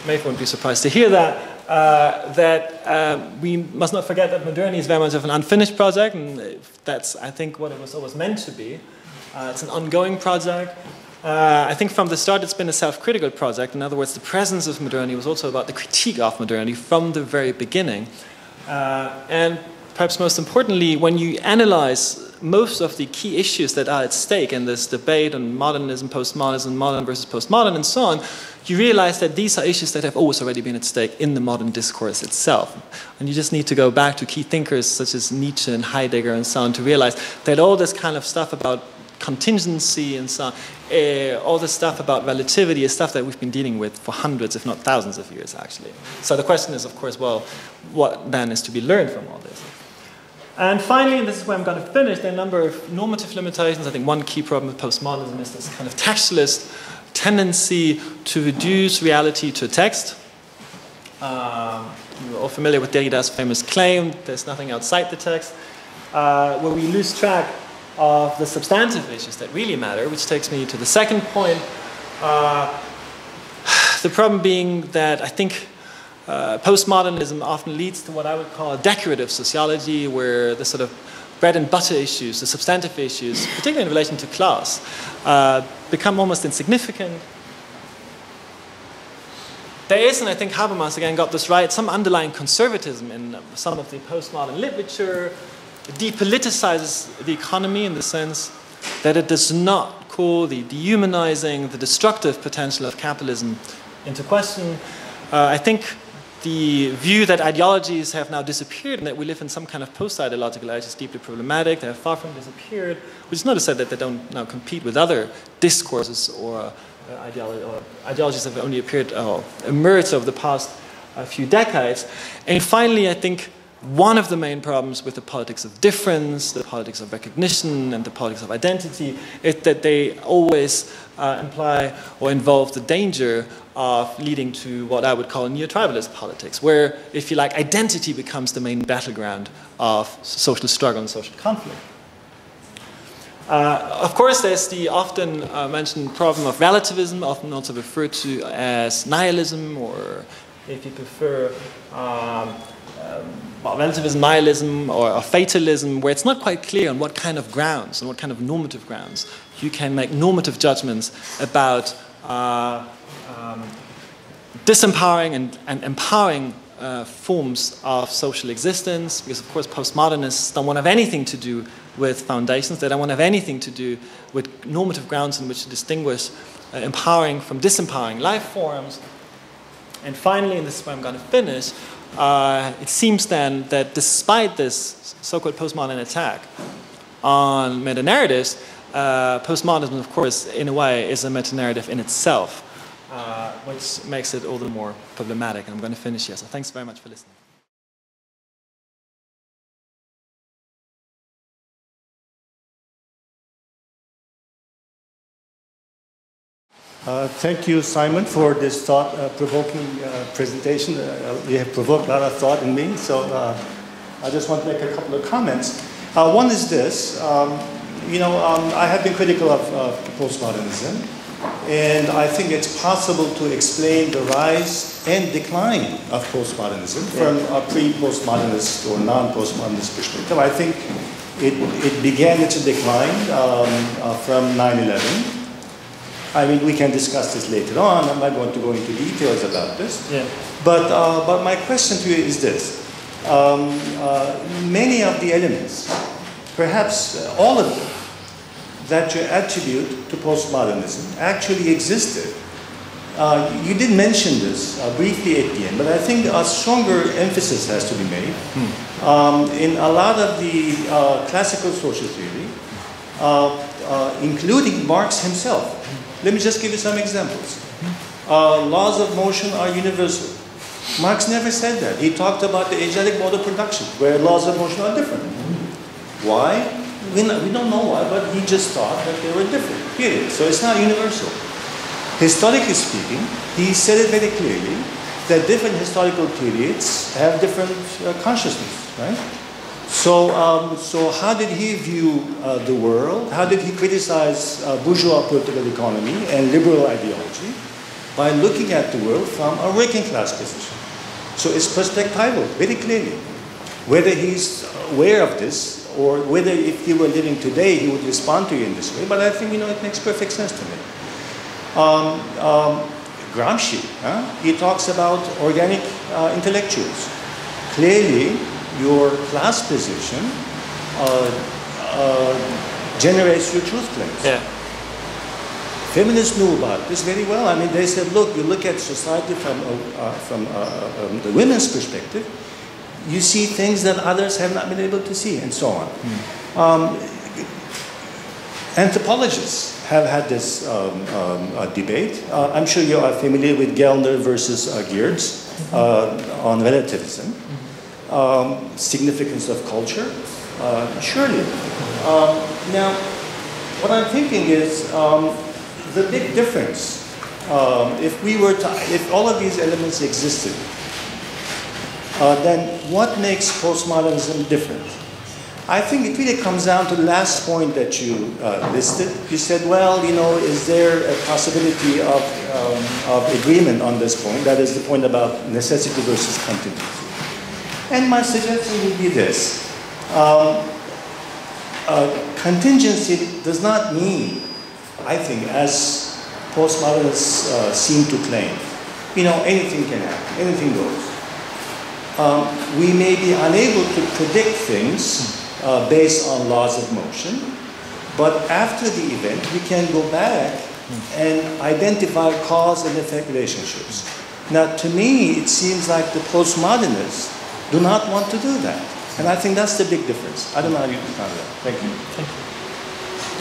Mayf won't be surprised to hear that, we must not forget that modernity is very much of an unfinished project, and that's, I think, what it was always meant to be. It's an ongoing project. I think from the start it's been a self-critical project. In other words, the presence of modernity was also about the critique of modernity from the very beginning. And perhaps most importantly, when you analyze most of the key issues that are at stake in this debate on modernism, postmodernism, modern versus postmodern, and so on, you realize that these are issues that have always already been at stake in the modern discourse itself. And you just need to go back to key thinkers such as Nietzsche and Heidegger and so on to realize that all this kind of stuff about contingency and so on. All the stuff about relativity is stuff that we've been dealing with for hundreds, if not thousands of years, actually. So the question is, of course, well, what then is to be learned from all this? And finally, and this is where I'm going to finish, there are a number of normative limitations. I think one key problem with postmodernism is this kind of textualist tendency to reduce reality to a text. You're all familiar with Derrida's famous claim, there's nothing outside the text, where we lose track of the substantive issues that really matter, which takes me to the second point. The problem being that I think postmodernism often leads to what I would call a decorative sociology, where the sort of bread and butter issues, the substantive issues, particularly in relation to class, become almost insignificant. There is, and I think Habermas again got this right, some underlying conservatism in some of the postmodern literature. It depoliticizes the economy in the sense that it does not call the dehumanizing, the destructive potential of capitalism into question. I think the view that ideologies have now disappeared and that we live in some kind of post-ideological age is deeply problematic. They have far from disappeared, which is not to say that they don't now compete with other discourses or ideologies that have only appeared or emerged over the past few decades. And finally, I think one of the main problems with the politics of difference, the politics of recognition, and the politics of identity is that they always imply or involve the danger of leading to what I would call neo-tribalist politics, where, if you like, identity becomes the main battleground of social struggle and social conflict. Of course, there's the often mentioned problem of relativism, often also referred to as nihilism, or if you prefer, relativism, nihilism, or fatalism, where it's not quite clear on what kind of grounds and what kind of normative grounds you can make normative judgments about disempowering and empowering forms of social existence, because, of course, postmodernists don't want to have anything to do with foundations. They don't want to have anything to do with normative grounds in which to distinguish empowering from disempowering life forms. And finally, and this is where I'm going to finish, it seems then that despite this so-called postmodern attack on meta-narratives, postmodernism, of course, in a way, is a meta-narrative in itself, which makes it all the more problematic. And I'm going to finish here. So thanks very much for listening. Thank you, Simon, for this thought-provoking presentation. You have provoked a lot of thought in me, so I just want to make a couple of comments. One is this. I have been critical of postmodernism, and I think it's possible to explain the rise and decline of postmodernism from a pre-postmodernist or non-postmodernist perspective. I think it began its decline from 9/11. I mean, we can discuss this later on. I'm not going to go into details about this. Yeah. But my question to you is this. Many of the elements, perhaps all of them, that you attribute to postmodernism actually existed. You did mention this briefly at the end, but I think a stronger emphasis has to be made. In a lot of the classical social theory, including Marx himself. Let me just give you some examples. Laws of motion are universal. Marx never said that. He talked about the agetic mode of production, where laws of motion are different. Why? We don't know why, but he just thought that they were different, period. So it's not universal. Historically speaking, he said it very clearly that different historical periods have different consciousness, right? So how did he view the world? How did he criticize bourgeois political economy and liberal ideology? By looking at the world from a working class position. So it's perspectival, very clearly. Whether he's aware of this, or whether if he were living today, he would respond to you in this way. But I think, it makes perfect sense to me. Gramsci, he talks about organic intellectuals. Clearly, your class position generates your truth claims. Yeah. Feminists knew about this very well. I mean, they said, look, you look at society from the women's perspective, you see things that others have not been able to see, and so on. Anthropologists have had this debate. I'm sure you are familiar with Gellner versus Geertz on relativism. Significance of culture, surely. Now, what I'm thinking is the big difference. If all of these elements existed, then what makes postmodernism different? I think it really comes down to the last point that you listed. You said, well, is there a possibility of agreement on this point? That is the point about necessity versus contingency. And my suggestion would be this. Contingency does not mean, I think, as postmodernists seem to claim, anything can happen, anything goes. We may be unable to predict things based on laws of motion, but after the event, we can go back and identify cause and effect relationships. Now, to me, it seems like the postmodernists do not want to do that. And I think that's the big difference. I don't know how you define that. Thank you. Thank you.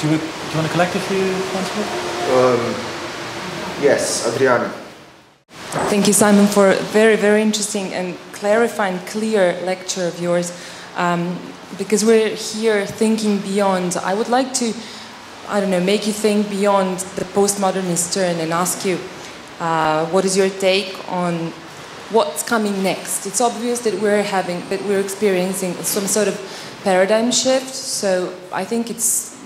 Do you want to collect a few points? Yes, Adriana. Thank you, Simon, for a very, very interesting and clarifying, clear lecture of yours. Because we're here thinking beyond, I would like to, make you think beyond the postmodernist turn and ask you, what is your take on what's coming next? It's obvious that we're experiencing some sort of paradigm shift. So I think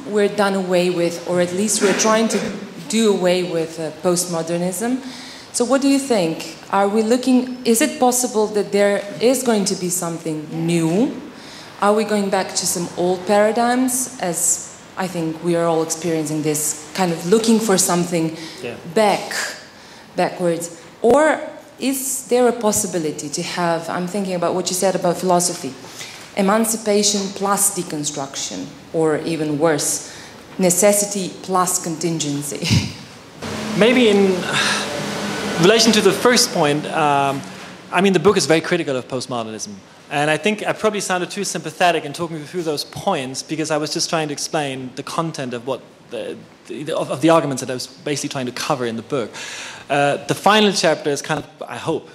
we're done away with, or at least we're trying to do away with postmodernism. So what do you think? Is it possible that there is going to be something new? Are we going back to some old paradigms, as I think we are all experiencing this, kind of looking for something backwards? Or is there a possibility to have, I'm thinking about what you said about philosophy, emancipation plus deconstruction, or even worse, necessity plus contingency? Maybe in relation to the first point, the book is very critical of postmodernism. And I think I probably sounded too sympathetic in talking through those points because I was just trying to explain the content of of the arguments that I was basically trying to cover in the book. The final chapter is kind of, I hope,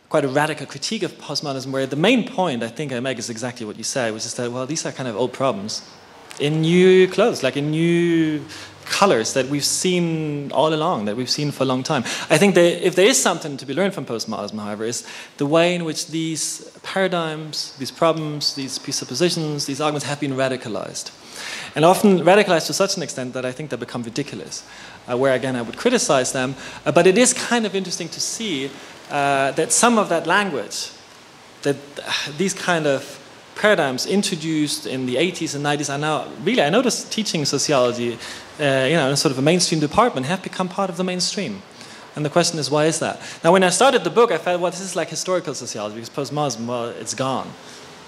quite a radical critique of postmodernism, where the main point I think I make is exactly what you say, which is that, well, these are kind of old problems in new clothes, like in new colors that we've seen all along, that we've seen for a long time. I think that if there is something to be learned from postmodernism, however, is the way in which these paradigms, these problems, these presuppositions, these arguments have been radicalized. And often radicalized to such an extent that I think they become ridiculous, where again I would criticize them. But it is kind of interesting to see that some of that language, that these kind of paradigms introduced in the 80s and 90s are now, really, I noticed teaching sociology, in sort of a mainstream department, have become part of the mainstream. And the question is, why is that? Now, when I started the book, I felt, well, this is like historical sociology, because postmodernism, well, it's gone.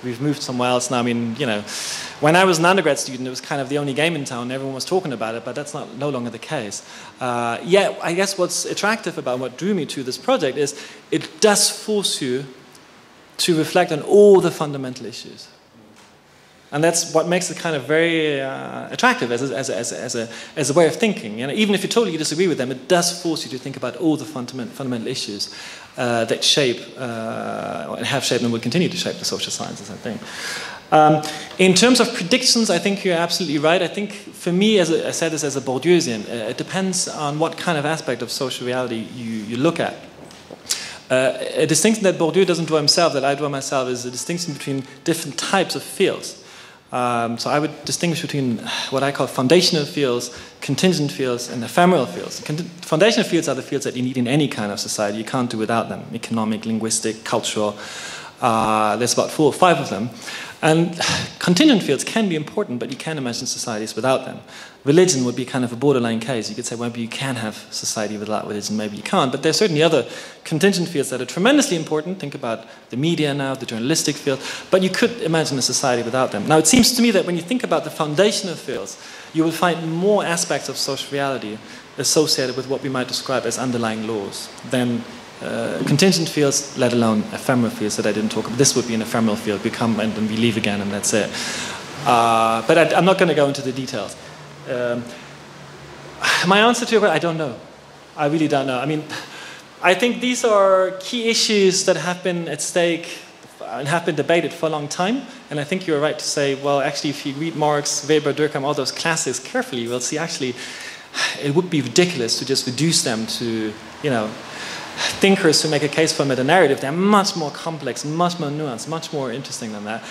We've moved somewhere else now. When I was an undergrad student, it was kind of the only game in town. Everyone was talking about it, but that's no longer the case. Yet, I guess what's attractive about what drew me to this project is it does force you to reflect on all the fundamental issues. And that's what makes it kind of very attractive as a way of thinking. Even if you totally disagree with them, it does force you to think about all the fundamental issues that shape and have shaped and will continue to shape the social sciences, I think. In terms of predictions, I think you're absolutely right. I think for me, as I said this as a Bourdieusian, it depends on what kind of aspect of social reality you look at. A distinction that Bourdieu doesn't draw himself, that I draw myself, is a distinction between different types of fields. So I would distinguish between what I call foundational fields, contingent fields, and ephemeral fields. Foundational fields are the fields that you need in any kind of society. You can't do without them. Economic, linguistic, cultural. There's about 4 or 5 of them. And contingent fields can be important, but you can't imagine societies without them. Religion would be kind of a borderline case. You could say, well, maybe you can have society without religion, maybe you can't. But there are certainly other contingent fields that are tremendously important. Think about the media now, the journalistic field. But you could imagine a society without them. Now, it seems to me that when you think about the foundational fields, you will find more aspects of social reality associated with what we might describe as underlying laws than contingent fields, let alone ephemeral fields that I didn't talk about. This would be an ephemeral field. We come and then we leave again, and that's it. But I'm not going to go into the details. My answer to your question, I don't know. I really don't know. I mean, I think these are key issues that have been at stake and have been debated for a long time. And I think you're right to say, well, actually, if you read Marx, Weber, Durkheim, all those classics carefully, you will see actually it would be ridiculous to just reduce them to, you know, thinkers who make a case for meta-narrative. They're much more complex, much more nuanced, much more interesting than that.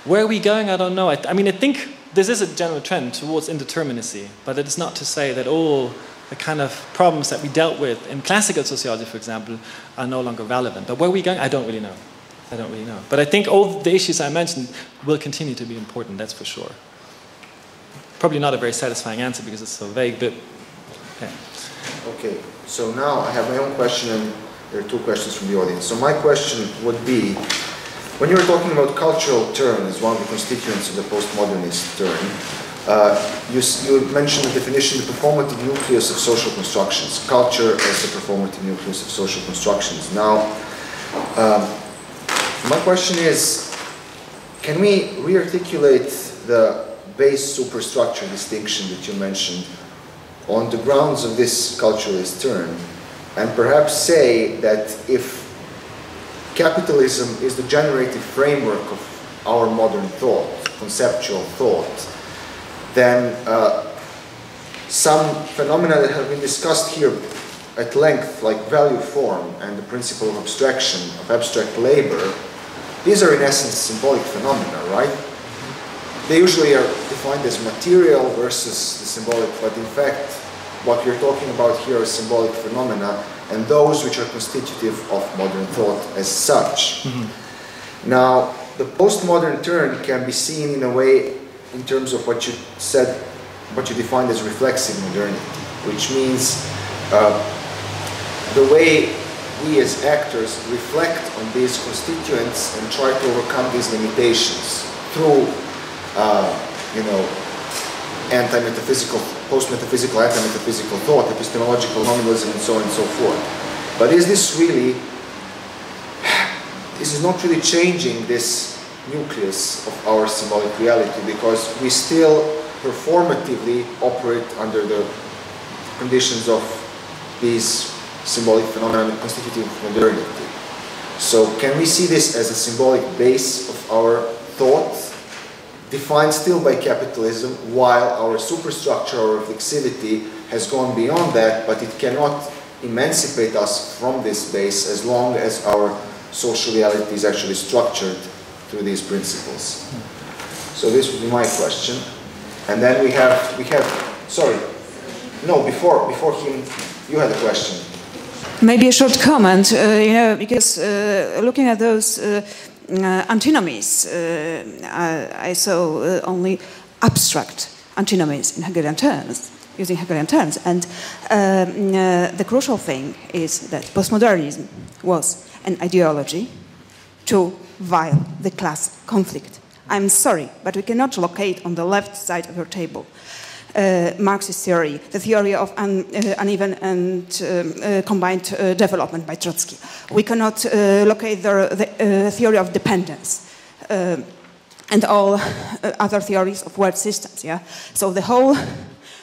Where are we going? I don't know. I mean, I think this is a general trend towards indeterminacy, but it is not to say that all the kind of problems that we dealt with in classical sociology, for example, are no longer relevant. But where are we going? I don't really know. I don't really know. But I think all the issues I mentioned will continue to be important, that's for sure. Probably not a very satisfying answer because it's so vague, but yeah. Okay, so now I have my own question and there are two questions from the audience. So my question would be, when you were talking about cultural turn as one of the constituents of the postmodernist turn, you mentioned the definition, the performative nucleus of social constructions, culture as the performative nucleus of social constructions. Now, my question is, can we re-articulate the base superstructure distinction that you mentioned on the grounds of this culturalist turn, and perhaps say that if capitalism is the generative framework of our modern thought, conceptual thought, then some phenomena that have been discussed here at length, like value form and the principle of abstraction, of abstract labor, these are in essence symbolic phenomena, right? They usually are defined as material versus the symbolic, but in fact, what we're talking about here are symbolic phenomena, and those which are constitutive of modern thought as such. Mm-hmm. Now, the postmodern turn can be seen in a way in terms of what you said, what you defined as reflexive modernity, which means the way we as actors reflect on these constituents and try to overcome these limitations through, anti-metaphysical, post-metaphysical, anti-metaphysical thought, epistemological nominalism, and so on and so forth. But is this is not really changing this nucleus of our symbolic reality, because we still performatively operate under the conditions of these symbolic phenomena constitutive of modernity. So can we see this as a symbolic base of our thought, defined still by capitalism, while our superstructure or reflexivity has gone beyond that, but it cannot emancipate us from this base as long as our social reality is actually structured through these principles. So this would be my question. And then we have, sorry, no, before him, you had a question. Maybe a short comment, because looking at those antinomies, I saw only abstract antinomies in Hegelian terms, using Hegelian terms. And the crucial thing is that postmodernism was an ideology to violate the class conflict. I'm sorry, but we cannot locate on the left side of your table Marxist theory, the theory of uneven and combined development by Trotsky. We cannot locate the theory of dependence and all other theories of world systems. Yeah, so the whole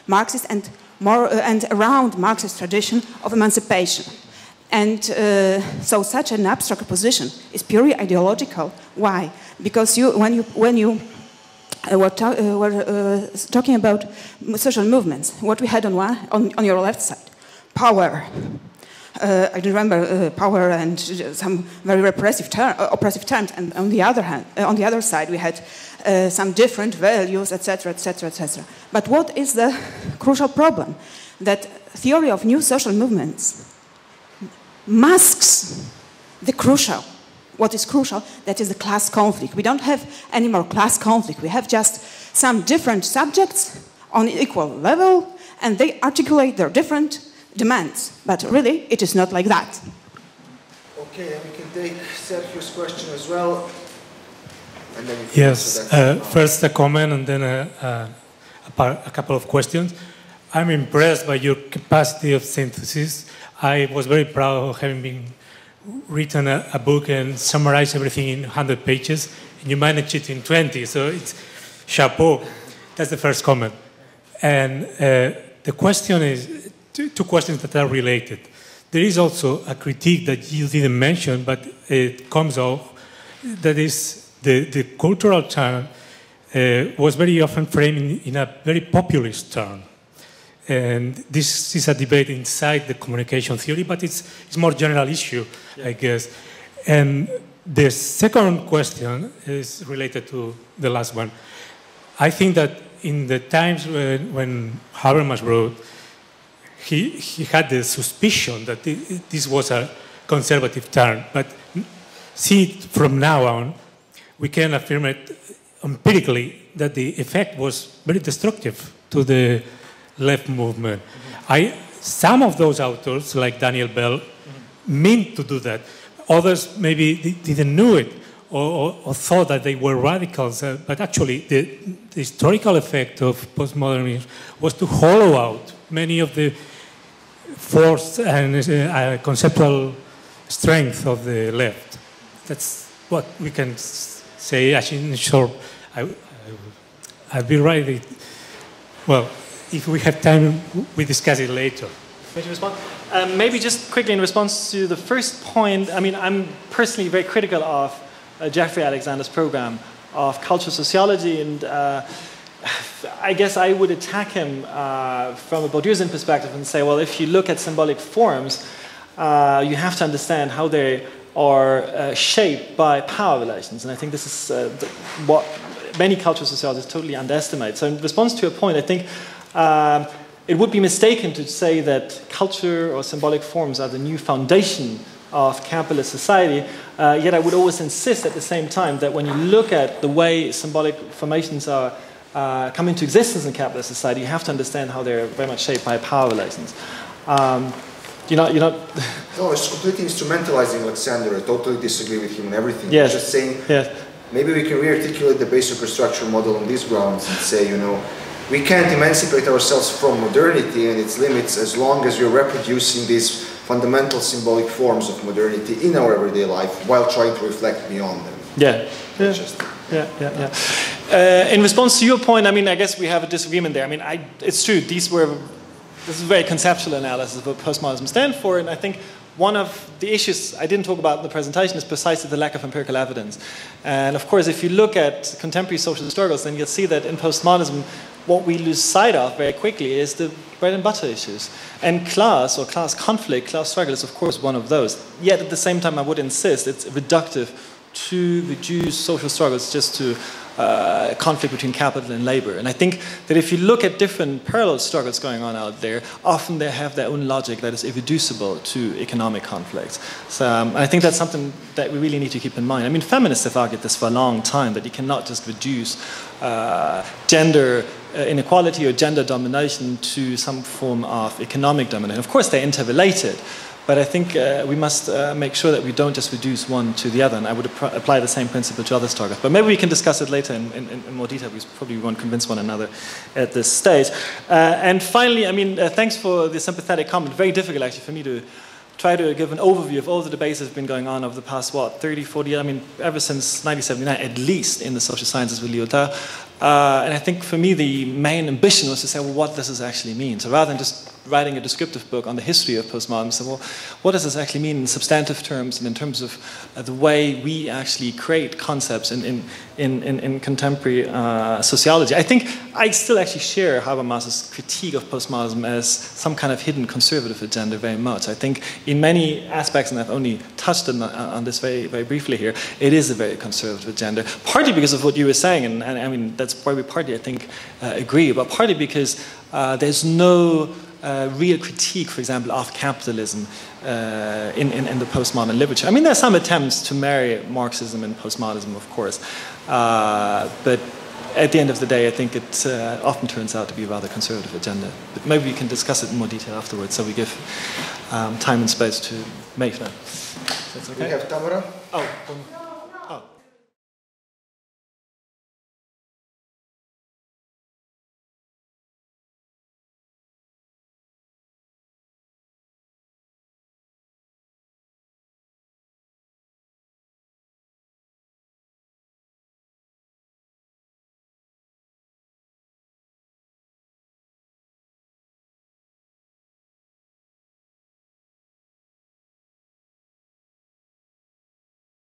Marxist and around Marxist tradition of emancipation. And so such an abstract position is purely ideological. Why? Because when you were talking about social movements, what we had on your left side, power. I remember power and some very oppressive terms, and on the other side, we had some different values, etc., etc., etc. But what is the crucial problem? That theory of new social movements masks the crucial. What is crucial, that is the class conflict. We don't have any more class conflict. We have just some different subjects on equal level, and they articulate their different demands. But really, it is not like that. Okay, and we can take Sergio's question as well. And then yes, first a comment and then a couple of questions. I'm impressed by your capacity of synthesis. I was very proud of having written a book and summarized everything in 100 pages, and you managed it in 20, so it's chapeau. That's the first comment. And the question is, two questions that are related. There is also a critique that you didn't mention, but it comes off, that is the cultural turn was very often framed in a very populist term. And this is a debate inside the communication theory, but it's more general issue, I guess. And the second question is related to the last one. I think that in the times when Habermas wrote, he had the suspicion that this was a conservative turn. But see it from now on, we can affirm it empirically that the effect was very destructive to the left movement. Some of those authors, like Daniel Bell, meant to do that. Others maybe didn't know it or thought that they were radicals. But actually, the historical effect of postmodernism was to hollow out many of the force and conceptual strength of the left. That's what we can say. Actually, in short, I'll be right. Well, if we have time, we discuss it later. Maybe just quickly in response to the first point, I mean, I'm personally very critical of Jeffrey Alexander's program of cultural sociology, and I guess I would attack him from a Bourdieusian perspective and say, well, if you look at symbolic forms, you have to understand how they are shaped by power relations. And I think this is what many cultural sociologists totally underestimate. So in response to your point, I think it would be mistaken to say that culture or symbolic forms are the new foundation of capitalist society. Yet I would always insist at the same time that when you look at the way symbolic formations are come into existence in capitalist society, you have to understand how they're very much shaped by power relations. You're not... No, it's completely instrumentalizing Alexander. I totally disagree with him on everything. Yes. I'm just saying, yes. Maybe we can re-articulate the base superstructure model on these grounds and say, you know, we can't emancipate ourselves from modernity and its limits as long as we're reproducing these fundamental symbolic forms of modernity in our everyday life while trying to reflect beyond them. Yeah. In response to your point, I mean, I guess we have a disagreement there. I mean, it's true, this is a very conceptual analysis of what postmodernism stands for, and I think one of the issues I didn't talk about in the presentation is precisely the lack of empirical evidence. And of course, if you look at contemporary social struggles, then you'll see that in postmodernism, what we lose sight of very quickly is the bread and butter issues. And class, or class conflict, class struggle is of course one of those. Yet at the same time, I would insist it's reductive to reduce social struggles just to conflict between capital and labor. And I think that if you look at different parallel struggles going on out there, often they have their own logic that is irreducible to economic conflicts. So I think that's something that we really need to keep in mind. I mean, feminists have argued this for a long time, that you cannot just reduce gender inequality or gender domination to some form of economic domination. Of course, they're interrelated. But I think we must make sure that we don't just reduce one to the other, and I would apply the same principle to other struggles. But maybe we can discuss it later in more detail, because probably we won't convince one another at this stage. And finally, I mean, thanks for the sympathetic comment. Very difficult, actually, for me to try to give an overview of all the debates that have been going on over the past, 30, 40 years? I mean, ever since 1979, at least, in the social sciences with Lyotard. And I think for me, the main ambition was to say, well, what does this actually mean? So rather than just writing a descriptive book on the history of postmodernism, say, well, what does this actually mean in substantive terms and in terms of the way we actually create concepts in contemporary sociology? I think I still actually share Habermas's critique of postmodernism as some kind of hidden conservative agenda very much. I think in many aspects, and I've only touched on this very, very briefly here, it is a very conservative agenda, partly because of what you were saying, and I mean, that's why we partly, I think, agree, but partly because there's no real critique, for example, of capitalism in the postmodern literature. I mean, there are some attempts to marry Marxism and postmodernism, of course, but at the end of the day, I think it often turns out to be a rather conservative agenda. But maybe we can discuss it in more detail afterwards, so we give time and space to Maeve now. That's okay? We have Tamara. Oh.